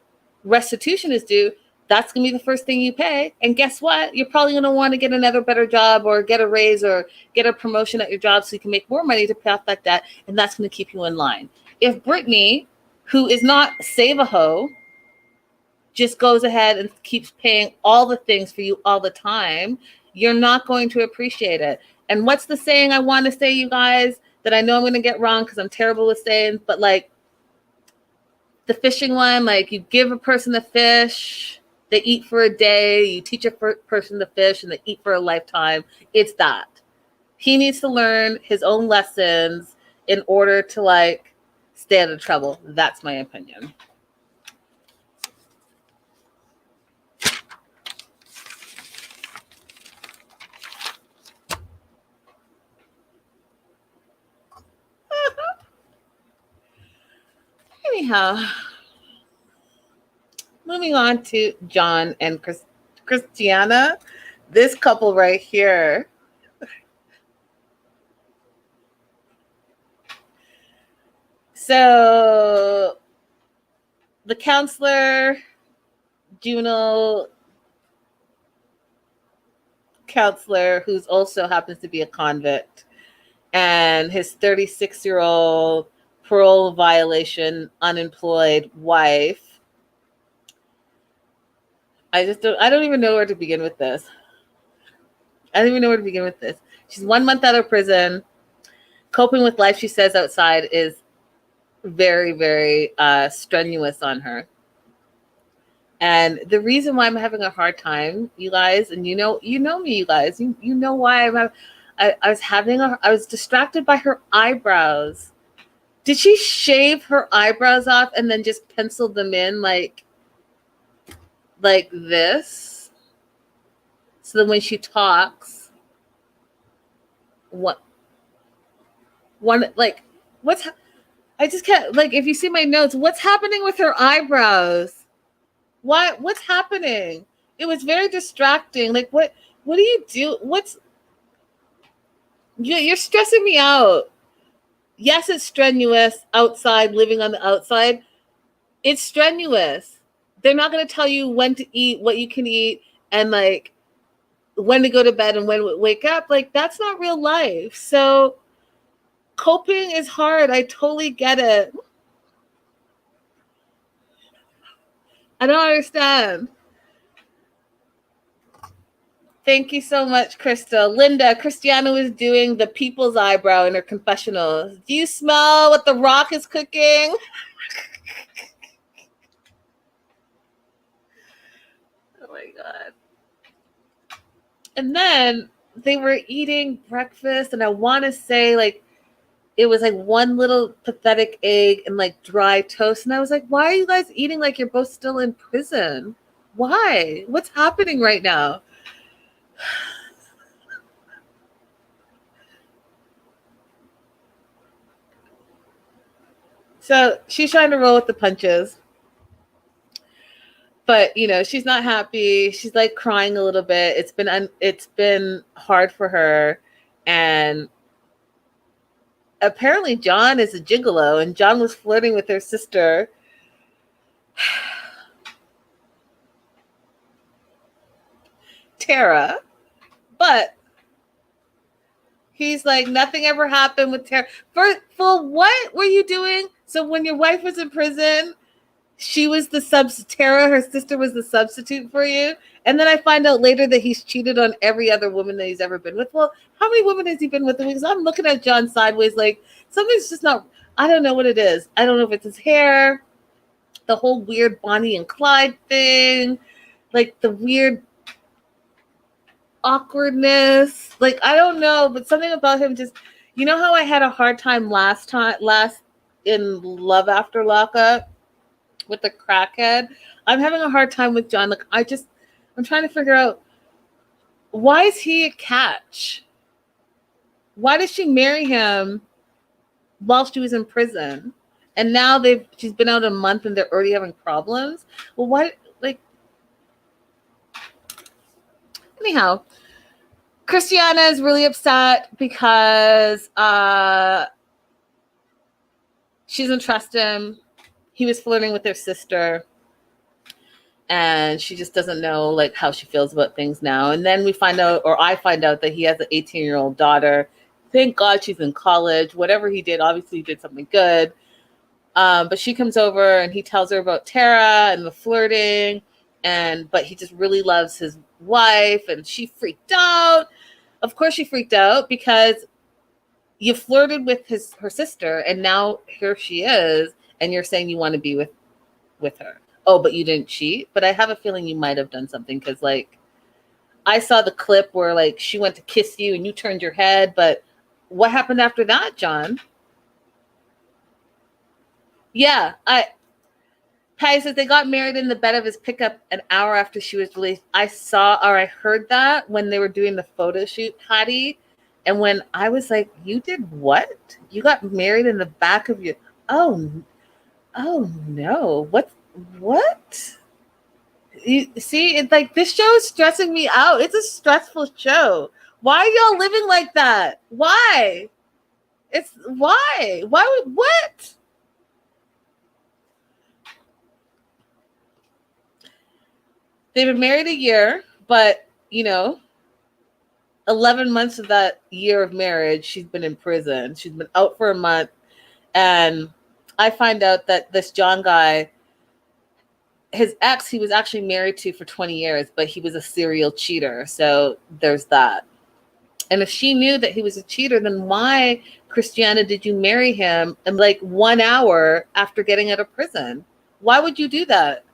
restitution is due, that's going to be the first thing you pay. And guess what? You're probably going to want to get another better job or get a raise or get a promotion at your job so you can make more money to pay off that debt. And that's going to keep you in line. If Britney, who is not save a hoe, just goes ahead and keeps paying all the things for you all the time, you're not going to appreciate it. And what's the saying I want to say, you guys, that I know I'm going to get wrong because I'm terrible with sayings, but like the fishing one, like you give a person a fish, they eat for a day, you teach a person to fish and they eat for a lifetime. It's that. He needs to learn his own lessons in order to like stay out of trouble. That's my opinion. Anyhow, moving on to John and Christiana. This couple right here. So the counselor, juvenile counselor, who's also happens to be a convict, and his 36-year-old parole violation, unemployed wife. I don't even know where to begin with this. She's 1 month out of prison. Coping with life, she says, outside is very, very strenuous on her. And the reason why I'm having a hard time, you guys, and you know me, you guys, you know why I was distracted by her eyebrows. Did she shave her eyebrows off and then just pencil them in like this? So that when she talks, I just can't, like, if you see my notes, what's happening with her eyebrows? What's happening? It was very distracting. Like, what do you do? You're stressing me out. Yes, it's strenuous outside, living on the outside. It's strenuous. They're not going to tell you when to eat, what you can eat, and like when to go to bed and when to wake up. Like, that's not real life. So coping is hard. I totally get it. I don't understand. Thank you so much, Krista. Linda, Christiana was doing the people's eyebrow in her confessional. Do you smell what The Rock is cooking? Oh my God. And then they were eating breakfast, and I want to say, like, it was like one little pathetic egg and like dry toast. And I was like, why are you guys eating like you're both still in prison? Why? What's happening right now? So she's trying to roll with the punches. But she's not happy. She's like crying a little bit. It's been hard for her. And apparently John is a gigolo, and John was flirting with her sister. Tara. But he's like, nothing ever happened with Tara. For what were you doing? So when your wife was in prison, she was the Tara, her sister, was the substitute for you. And then I find out later that he's cheated on every other woman that he's ever been with. Well, how many women has he been with? Because I'm looking at John sideways like something's just not, I don't know what it is. I don't know if it's his hair, the whole weird Bonnie and Clyde thing, like the weird awkwardness. Like, I don't know, but something about him just, how I had a hard time last in Love After Lockup with the crackhead. I'm having a hard time with John. Like, I'm trying to figure out, why is he a catch? Why did she marry him while she was in prison? And now she's been out a month and they're already having problems. Well, why? Like, anyhow, Christiana is really upset because she doesn't trust him. He was flirting with her sister, and she just doesn't know like how she feels about things now. And then I find out that he has an 18-year-old daughter. Thank God she's in college. Whatever he did, obviously he did something good. But she comes over and he tells her about Tara and the flirting, but he just really loves his wife, and she freaked out. Of course she freaked out because you flirted with her sister, and now here she is, and you're saying you want to be with her. Oh, but you didn't cheat? But I have a feeling you might have done something, because like I saw the clip where like she went to kiss you and you turned your head, but what happened after that, John? Yeah, Patty says they got married in the bed of his pickup an hour after she was released. I heard that when they were doing the photo shoot, Patty. And when I was like, you did what? You got married in the back of your... Oh no. What? You see, it's like, this show is stressing me out. It's a stressful show. Why are y'all living like that? Why? Why would, what? They've been married a year, but 11 months of that year of marriage, she's been in prison. She's been out for a month. And I find out that this John guy, his ex, he was actually married to for 20 years, but he was a serial cheater. So there's that. And if she knew that he was a cheater, then why, Christiana, did you marry him in like 1 hour after getting out of prison? Why would you do that?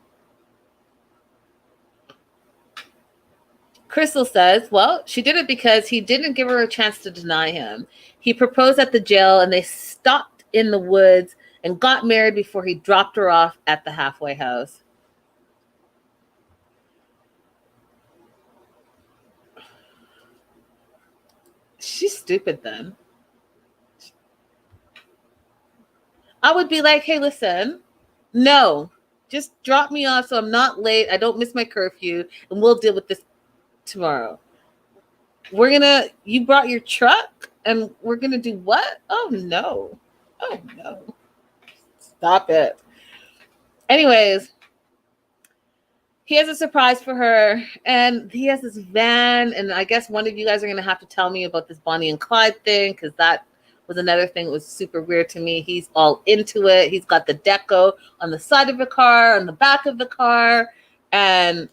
Crystal says, well, she did it because he didn't give her a chance to deny him. He proposed at the jail, and they stopped in the woods and got married before he dropped her off at the halfway house. She's stupid then. I would be like, hey, listen, no, just drop me off so I'm not late. I don't miss my curfew, and we'll deal with this tomorrow. You brought your truck and we're going to do what? Oh no. Stop it. Anyways, he has a surprise for her, and he has this van, and I guess one of you guys are going to have to tell me about this Bonnie and Clyde thing, because that was another thing that was super weird to me. He's all into it. He's got the deco on the side of the car, on the back of the car, and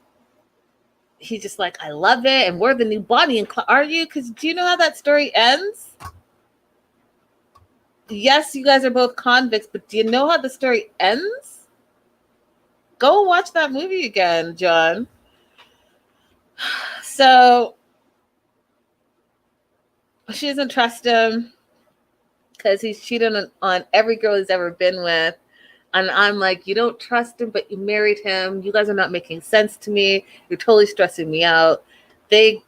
he's just like, I love it, and we're the new Bonnie and Clyde. Are you? Because do you know how that story ends? Yes, you guys are both convicts, but do you know how the story ends? Go watch that movie again, John. So she doesn't trust him because he's cheated on every girl he's ever been with. And I'm like, you don't trust him, but you married him. You guys are not making sense to me. You're totally stressing me out. They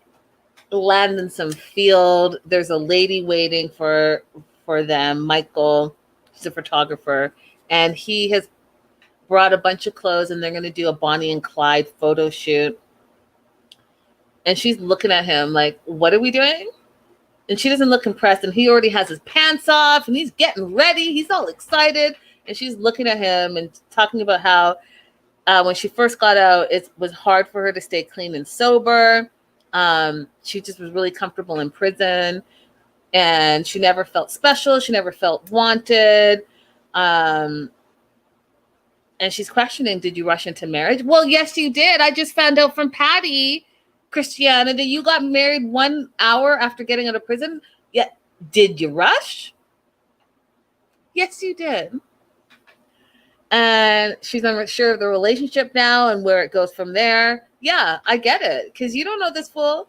land in some field. There's a lady waiting for them, Michael. He's a photographer. And he has brought a bunch of clothes, and they're going to do a Bonnie and Clyde photo shoot. And she's looking at him like, what are we doing? And she doesn't look impressed. And he already has his pants off, and he's getting ready. He's all excited. And she's looking at him and talking about how when she first got out, it was hard for her to stay clean and sober. She just was really comfortable in prison. And she never felt special. She never felt wanted. And she's questioning, did you rush into marriage? Well, yes, you did. I just found out from Patty, Kristianna, that you got married 1 hour after getting out of prison. Yeah. Did you rush? Yes, you did. And she's unsure of the relationship now and where it goes from there. Yeah, I get it. Because you don't know this fool.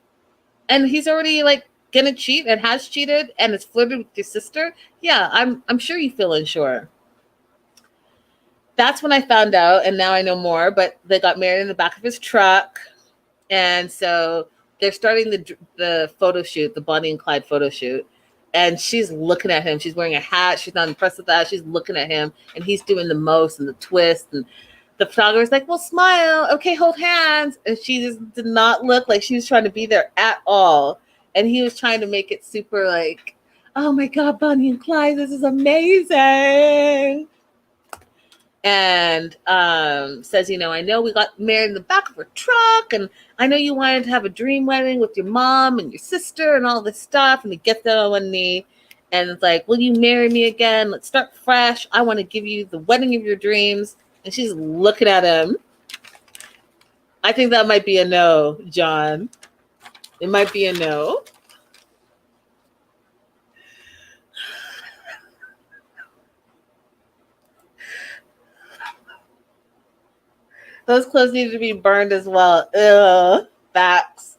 And he's already like gonna cheat and has cheated and has flirted with your sister. Yeah, I'm sure you feel unsure. That's when I found out, and now I know more, but they got married in the back of his truck. And so they're starting the photo shoot, the Bonnie and Clyde photo shoot. And she's looking at him. She's wearing a hat. She's not impressed with that. She's looking at him, and he's doing the most and the twist. And the photographer's like, well, smile. Okay, hold hands. And she just did not look like she was trying to be there at all. And he was trying to make it super like, oh my God, Bonnie and Clyde, this is amazing. And says, I know we got married in the back of her truck, and I know you wanted to have a dream wedding with your mom and your sister and all this stuff. And he gets down on one knee and it's like, will you marry me again? Let's start fresh. I want to give you the wedding of your dreams. And she's looking at him. I think that might be a no, John. It might be a no. Those clothes needed to be burned as well. Ugh, facts.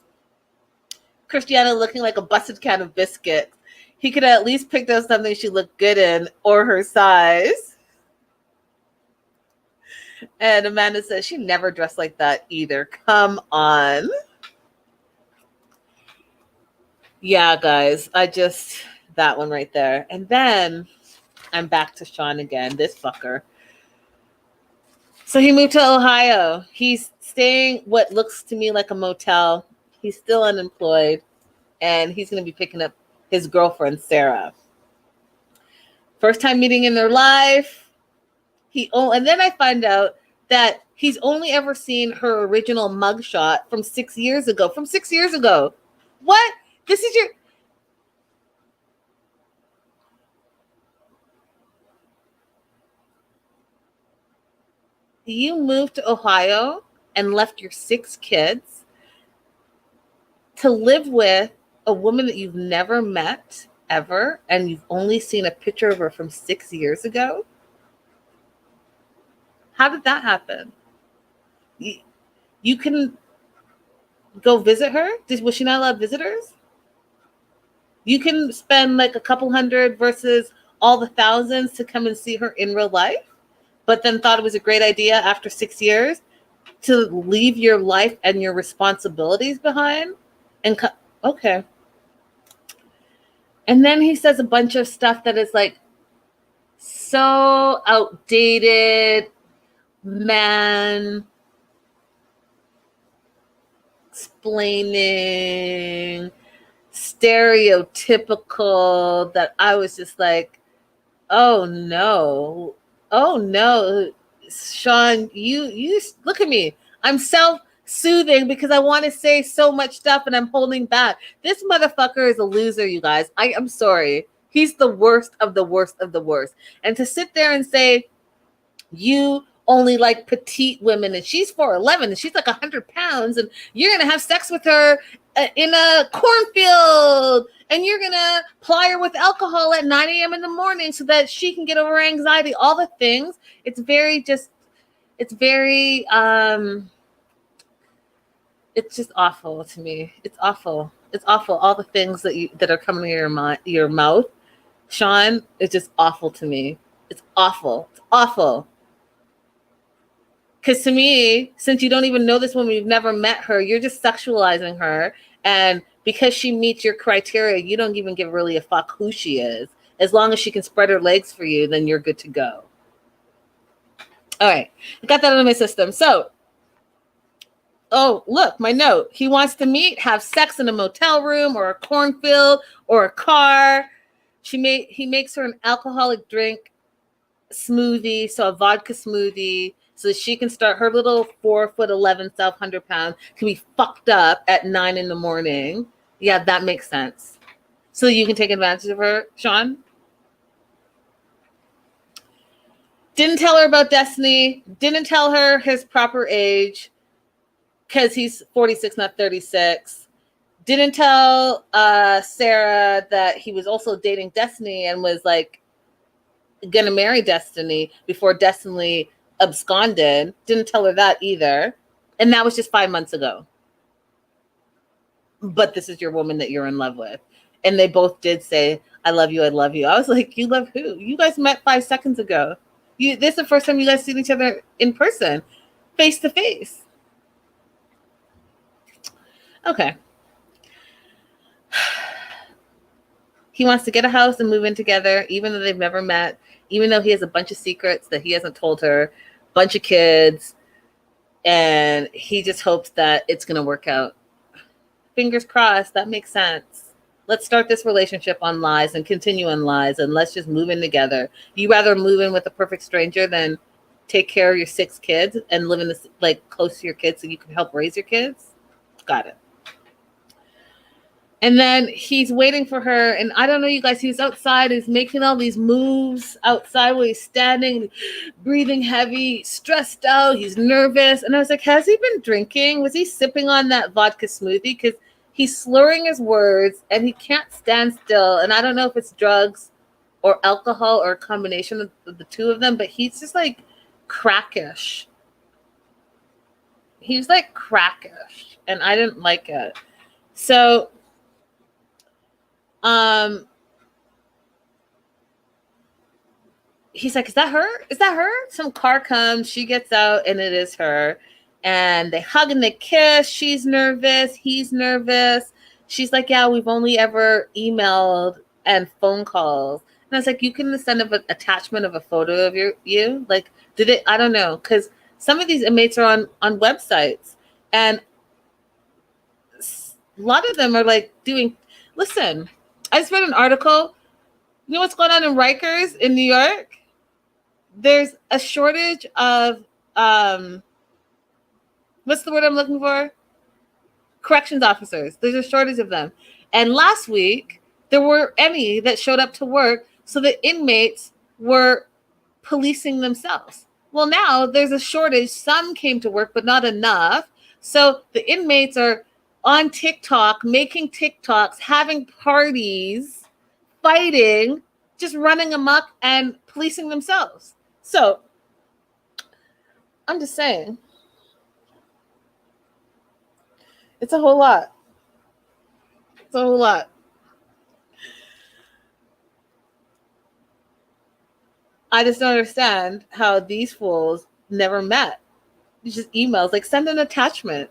Christiana looking like a busted can of biscuits. He could at least pick out something she looked good in or her size. And Amanda says she never dressed like that either. Come on. Yeah, guys. That one right there. And then I'm back to Shawn again. This fucker. So he moved to Ohio. He's staying what looks to me like a motel. He's still unemployed. And he's going to be picking up his girlfriend, Sarah. First time meeting in their life. And then I find out that he's only ever seen her original mugshot from 6 years ago. From 6 years ago. What? This is your... You moved to Ohio and left your 6 kids to live with a woman that you've never met ever, and you've only seen a picture of her from 6 years ago? How did that happen? You can go visit her? Was she not allowed visitors? You can spend like a couple hundred versus all the thousands to come and see her in real life? But then thought it was a great idea after 6 years to leave your life and your responsibilities behind? Okay. And then he says a bunch of stuff that is like so outdated, man explaining, stereotypical, that I was just like, oh no, Shawn, you look at me. I'm self-soothing because I want to say so much stuff and I'm holding back. This motherfucker is a loser, you guys. I'm sorry. He's the worst of the worst of the worst. And to sit there and say, you only like petite women, and she's 4'11" and she's like 100 pounds, and you're gonna have sex with her in a cornfield, and you're gonna ply her with alcohol at 9 a.m. in the morning so that she can get over her anxiety. All the things. It's very just awful to me. It's awful. It's awful. All the things that are coming to your mouth, Shawn, it's just awful to me. It's awful. It's awful. Because to me, since you don't even know this woman, you've never met her, you're just sexualizing her. And because she meets your criteria, you don't even give really a fuck who she is. As long as she can spread her legs for you, then you're good to go. All right. I got that out of my system. So, oh, look, my note. He wants to meet, have sex in a motel room or a cornfield or a car. He makes her an alcoholic drink smoothie, so a vodka smoothie, so that she can start her little 4'11" self, 100 pounds, can be fucked up at 9 in the morning. Yeah, that makes sense. So you can take advantage of her, Shawn. Didn't tell her about Destiny. Didn't tell her his proper age, because he's 46, not 36. Didn't tell Sarah that he was also dating Destiny and was like gonna marry Destiny before Destiny absconded. Didn't tell her that either. And that was just 5 months ago. But this is your woman that you're in love with. And they both did say, I love you, I love you. I was like, you love who? You guys met 5 seconds ago. This is the first time you guys seen each other in person, face to face. Okay. He wants to get a house and move in together, even though they've never met, even though he has a bunch of secrets that he hasn't told her, bunch of kids, and he just hopes that it's going to work out. Fingers crossed. That makes sense. Let's start this relationship on lies and continue on lies, and let's just move in together. You rather move in with a perfect stranger than take care of your 6 kids and live in this, like, close to your kids so you can help raise your kids? Got it. And then he's waiting for her, and I don't know, you guys, he's outside, he's making all these moves outside where he's standing, breathing heavy, stressed out, he's nervous. And I was like, has he been drinking? Was he sipping on that vodka smoothie? Because he's slurring his words, and he can't stand still. And I don't know if it's drugs or alcohol or a combination of the two of them, but he's just like crackish. He's like crackish, and I didn't like it. So he's like, is that her? Is that her? Some car comes, she gets out, and it is her. And they hug and they kiss. She's nervous. He's nervous. She's like, yeah, we've only ever emailed and phone calls. And I was like, you can send an attachment of a photo of you? Like, did it? I don't know. Because some of these inmates are on websites. And a lot of them are like doing, listen, I just read an article. You know what's going on in Rikers in New York? There's a shortage of, what's the word I'm looking for? Corrections officers. There's a shortage of them. And last week, there were any that showed up to work, so the inmates were policing themselves. Well, now there's a shortage. Some came to work, but not enough. So the inmates are on TikTok, making TikToks, having parties, fighting, just running amok and policing themselves. So I'm just saying, it's a whole lot. It's a whole lot. I just don't understand how these fools never met. It's just emails, like send an attachment.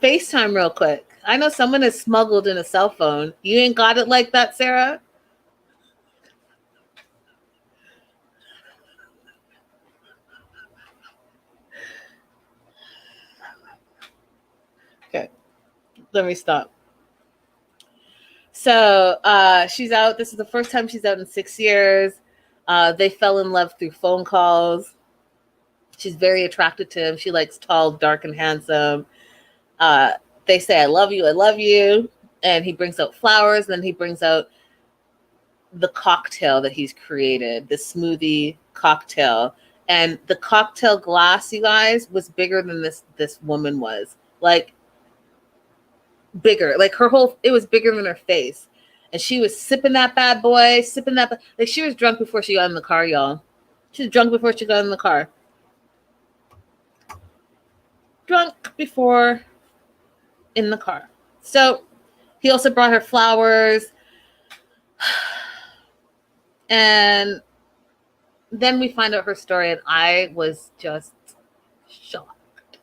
FaceTime real quick. I know someone is smuggled in a cell phone. You ain't got it like that, Sarah? Okay, let me stop. So she's out. This is the first time she's out in 6 years. They fell in love through phone calls. She's very attracted to him. She likes tall, dark, and handsome. They say, I love you, I love you. And he brings out flowers. Then he brings out the cocktail that he's created, the smoothie cocktail. And the cocktail glass, you guys, was bigger than this woman was. Like, bigger. Like, it was bigger than her face. And she was sipping that bad boy, like, she was drunk before she got in the car, y'all. She was drunk before she got in the car. Drunk before in the car. So he also brought her flowers. And then we find out her story, and I was just shocked.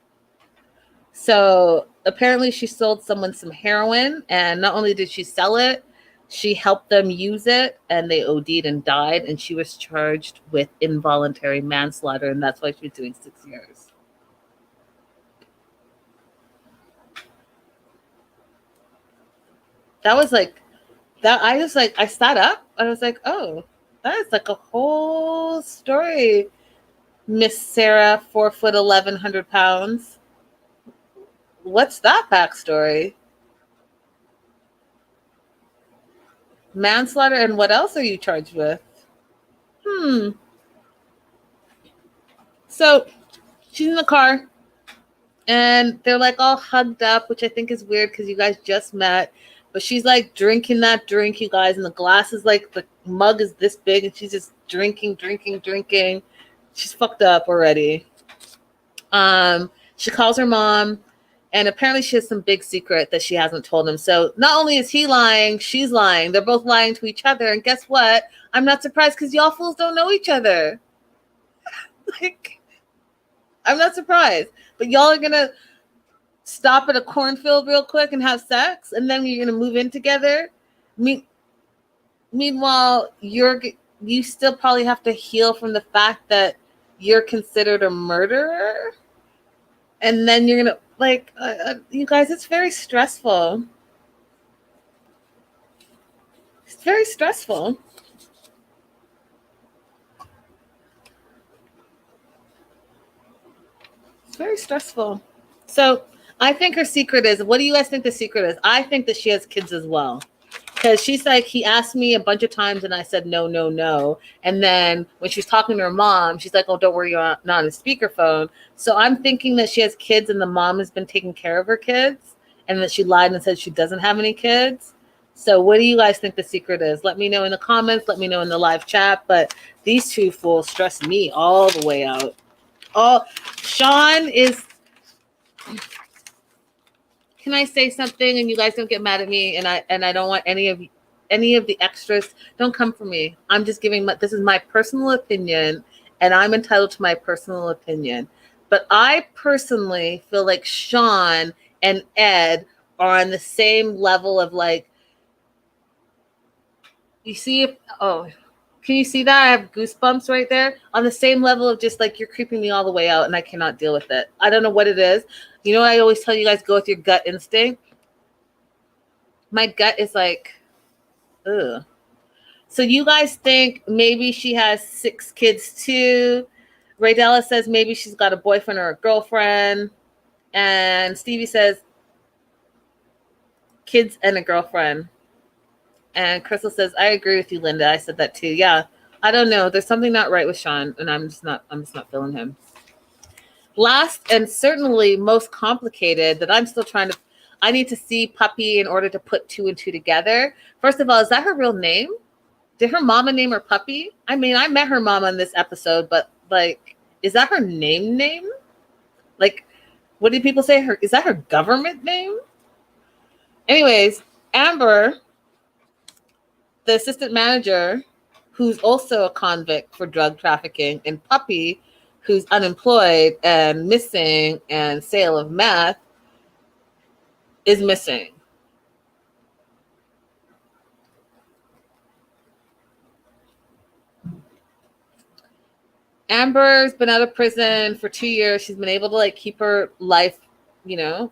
So apparently she sold someone some heroin, and not only did she sell it, she helped them use it, and they OD'd and died, and she was charged with involuntary manslaughter, and that's why she was doing 6 years. That was like, that I sat up, and I was like, oh, that is like a whole story, Miss Sarah, 4'11", 100 pounds. What's that backstory? Manslaughter, and what else are you charged with? So she's in the car, and they're like all hugged up, which I think is weird because you guys just met. But she's like drinking that drink, you guys, and the glass is like, the mug is this big, and she's just drinking. She's fucked up already. She calls her mom, and apparently she has some big secret that she hasn't told him. So not only is he lying, she's lying. They're both lying to each other. And guess what? I'm not surprised, because y'all fools don't know each other. Like, I'm not surprised. But y'all are going to stop at a cornfield real quick and have sex, and then you're going to move in together. Meanwhile, you still probably have to heal from the fact that you're considered a murderer. And then you're going to, like, you guys, it's very stressful. It's very stressful. It's very stressful. So I think her secret is, what do you guys think the secret is? I think that she has kids as well. Because she's like, he asked me a bunch of times, and I said, no. And then when she was talking to her mom, she's like, oh, don't worry, you're not on a speakerphone. So I'm thinking that she has kids, and the mom has been taking care of her kids, and that she lied and said she doesn't have any kids. So what do you guys think the secret is? Let me know in the comments. Let me know in the live chat. But these two fools stress me all the way out. Shawn is... Can I say something, and you guys don't get mad at me, and I don't want any of the extras, don't come for me. I'm just giving this is my personal opinion, and I'm entitled to my personal opinion. But I personally feel like Shawn and Ed are on the same level of, like, you see if, oh, can you see that? I have goosebumps right there. On the same level of just like, you're creeping me all the way out, and I cannot deal with it. I don't know what it is. You know, I always tell you guys, go with your gut instinct. My gut is like, ugh. So you guys think maybe she has 6 kids too. Raydella says maybe she's got a boyfriend or a girlfriend. And Stevie says kids and a girlfriend. And Crystal says, I agree with you, Linda. I said that too. Yeah. I don't know. There's something not right with Shawn, and I'm just not feeling him. Last and certainly most complicated that I'm still I need to see Puppy in order to put 2 and 2 together. First of all, is that her real name? Did her mama name her Puppy? I mean, I met her mama in this episode, but, like, is that her name? Like, what do people say? Is that her government name? Anyways, Amber, the assistant manager, who's also a convict for drug trafficking, and Puppy, who's unemployed and missing and sale of meth, is missing. Amber's been out of prison for 2 years. She's been able to, like, keep her life, you know,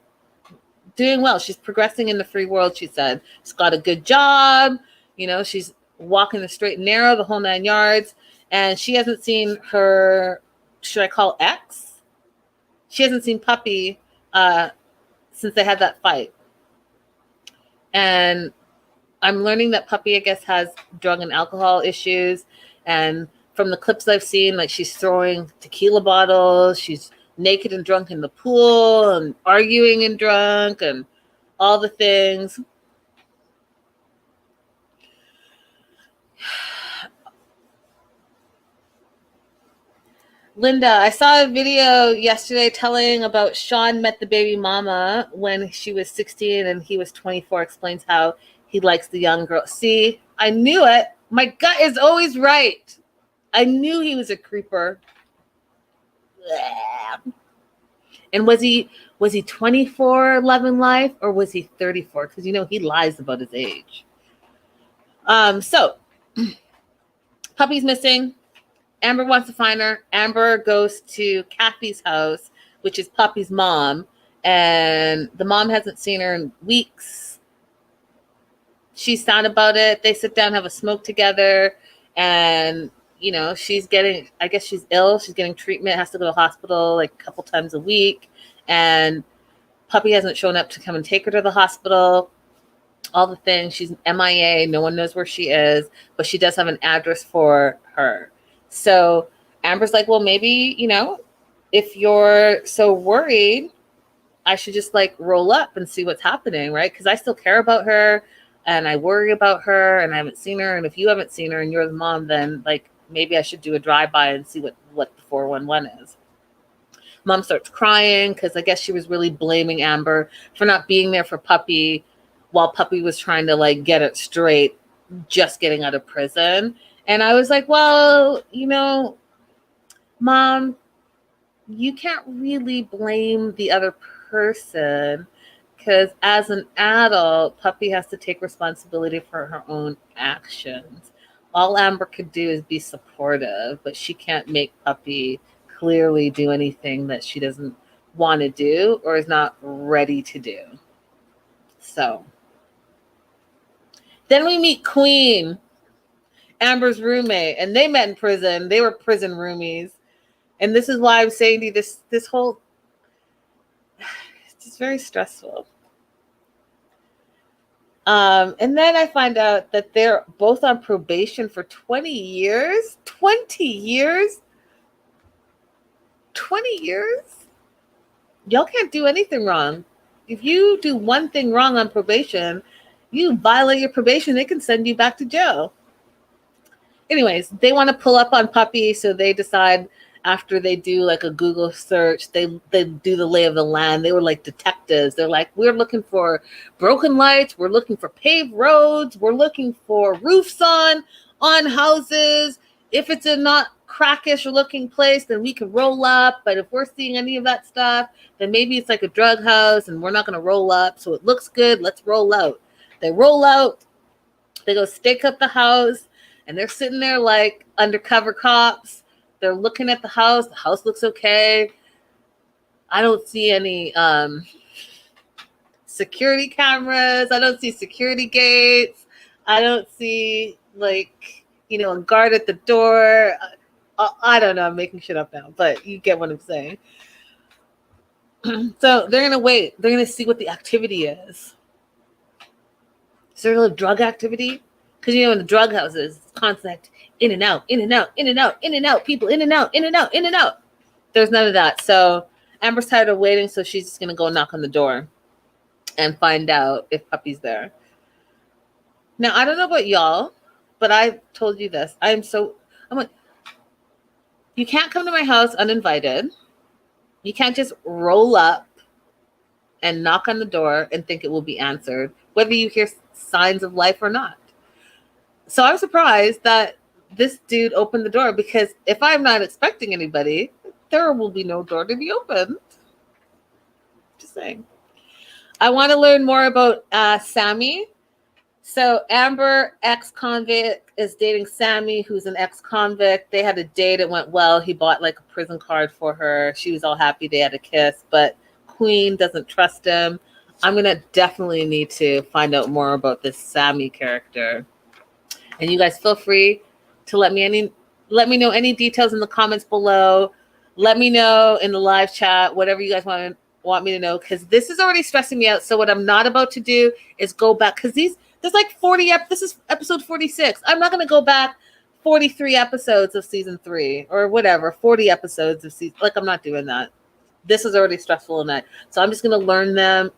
doing well. She's progressing in the free world, she said. She's got a good job. You know, she's walking the straight and narrow, the whole 9 yards. And she hasn't seen her, should I call ex? She hasn't seen Puppy since they had that fight. And I'm learning that Puppy, I guess, has drug and alcohol issues. And from the clips I've seen, like she's throwing tequila bottles, she's naked and drunk in the pool and arguing and drunk and all the things. Linda, I saw a video yesterday telling about Shawn met the baby mama when she was 16 and he was 24, explains how he likes the young girl. See, I knew it. My gut is always right. I knew he was a creeper. And was he 24 loving life or was he 34? Because he lies about his age. So Puppy's missing. Amber wants to find her. Amber goes to Kathy's house, which is Puppy's mom, and the mom hasn't seen her in weeks. She's sad about it. They sit down, have a smoke together, and she's getting, I guess she's ill. She's getting treatment, has to go to the hospital like a couple times a week, and Puppy hasn't shown up to come and take her to the hospital. All the things. She's M.I.A. No one knows where she is, but she does have an address for her. So Amber's like, well, maybe, if you're so worried, I should just like roll up and see what's happening, right? Because I still care about her and I worry about her and I haven't seen her. And if you haven't seen her and you're the mom, then like maybe I should do a drive-by and see what the 411 is. Mom starts crying because I guess she was really blaming Amber for not being there for Puppy while Puppy was trying to like get it straight, just getting out of prison. And I was like, well, Mom, you can't really blame the other person because as an adult, Puppy has to take responsibility for her own actions. All Amber could do is be supportive, but she can't make Puppy clearly do anything that she doesn't want to do or is not ready to do. So then we meet Queen, Amber's roommate, and they met in prison. They were prison roomies. And this is why I'm saying to you, this whole, it's just very stressful. And then I find out that they're both on probation for 20 years. 20 years? 20 years? Y'all can't do anything wrong. If you do one thing wrong on probation, you violate your probation, they can send you back to jail. Anyways, they want to pull up on Puppy, so they decide after they do like a Google search, they do the lay of the land. They were like detectives. They're like, we're looking for broken lights. We're looking for paved roads. We're looking for roofs on houses. If it's a not crackish looking place, then we can roll up. But if we're seeing any of that stuff, then maybe it's like a drug house and we're not going to roll up. So it looks good. Let's roll out. They roll out. They go stake up the house. And they're sitting there like undercover cops. They're looking at the house. The house looks okay. I don't see any security cameras. I don't see security gates. I don't see like, a guard at the door. I don't know. I'm making shit up now, but you get what I'm saying. So they're going to wait. They're going to see what the activity is. Is there a little drug activity? Because, in the drug houses, it's constant in and out, in and out, in and out, in and out, people in and out, in and out, in and out. There's none of that. So Amber's tired of waiting, so she's just going to go knock on the door and find out if Puppy's there. Now, I don't know about y'all, but I told you this. I'm like, you can't come to my house uninvited. You can't just roll up and knock on the door and think it will be answered, whether you hear signs of life or not. So I'm surprised that this dude opened the door because if I'm not expecting anybody, there will be no door to be opened. Just saying. I want to learn more about Sammy. So Amber, ex-convict, is dating Sammy, who's an ex-convict. They had a date. It went well. He bought like a prison card for her. She was all happy. They had a kiss. But Queen doesn't trust him. I'm going to definitely need to find out more about this Sammy character. And you guys feel free to let me know any details in the comments below. Let me know in the live chat, whatever you guys want me to know, because this is already stressing me out. So what I'm not about to do is go back, because these There's like 40 this is episode 46. I'm not going to go back 43 episodes of season 3 or whatever, 40 episodes of season. Like, I'm not doing that. This is already stressful enough. So I'm just going to learn them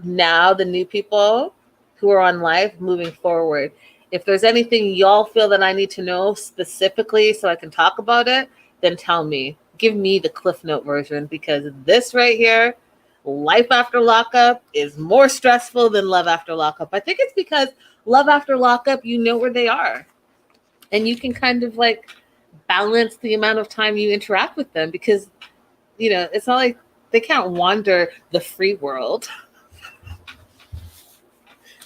now, the new people who are on live moving forward. If there's anything y'all feel that I need to know specifically so I can talk about it, then tell me. Give me the Cliff Note version, because this right here, Life After Lockup, is more stressful than Love After Lockup. I think it's because Love After Lockup, you know where they are. And you can kind of like balance the amount of time you interact with them, because, you know, it's not like they can't wander the free world.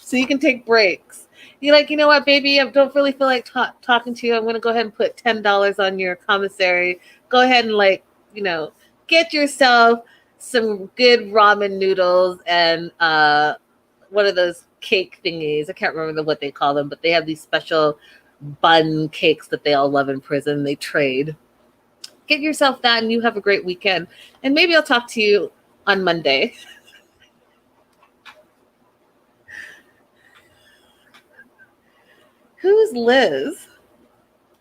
So you can take breaks. You're like, you know what, baby, I don't really feel like talking to you. I'm going to go ahead and put $10 on your commissary. Go ahead and, like, you know, get yourself some good ramen noodles and one of those cake thingies. I can't remember what they call them, but they have these special bun cakes that they all love in prison. They trade. Get yourself that and you have a great weekend. And maybe I'll talk to you on Monday. Who's Liz?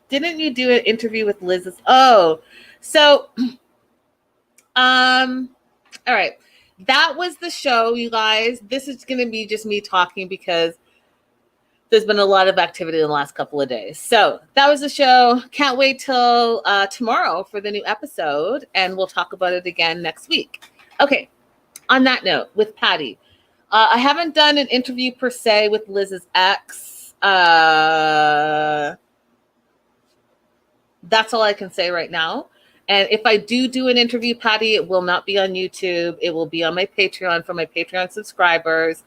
Didn't you do an interview with Liz? Oh, so, all right. That was the show, you guys. This is going to be just me talking because there's been a lot of activity in the last couple of days. So that was the show. Can't wait till tomorrow for the new episode, and we'll talk about it again next week. Okay. On that note, with Patty, I haven't done an interview per se with Liz's ex. That's all I can say right now. And if I do an interview, Patty, it will not be on YouTube. It will be on my Patreon for my Patreon subscribers.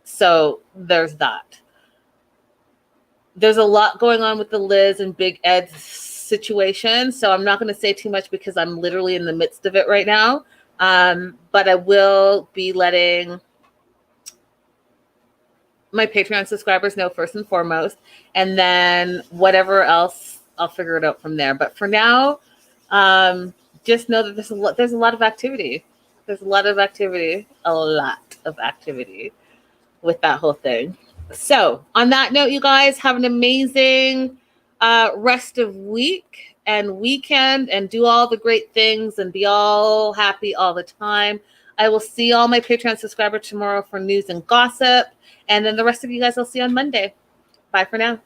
So there's that. There's a lot going on with the Liz and Big Ed situation. So I'm not going to say too much because I'm literally in the midst of it right now. But I will be letting my Patreon subscribers know first and foremost, and then whatever else, I'll figure it out from there. But for now, just know that there's a lot of activity. There's a lot of activity with that whole thing. So on that note, you guys have an amazing rest of week and weekend, and do all the great things and be all happy all the time. I will see all my Patreon subscribers tomorrow for news and gossip. And then the rest of you guys I'll see on Monday. Bye for now.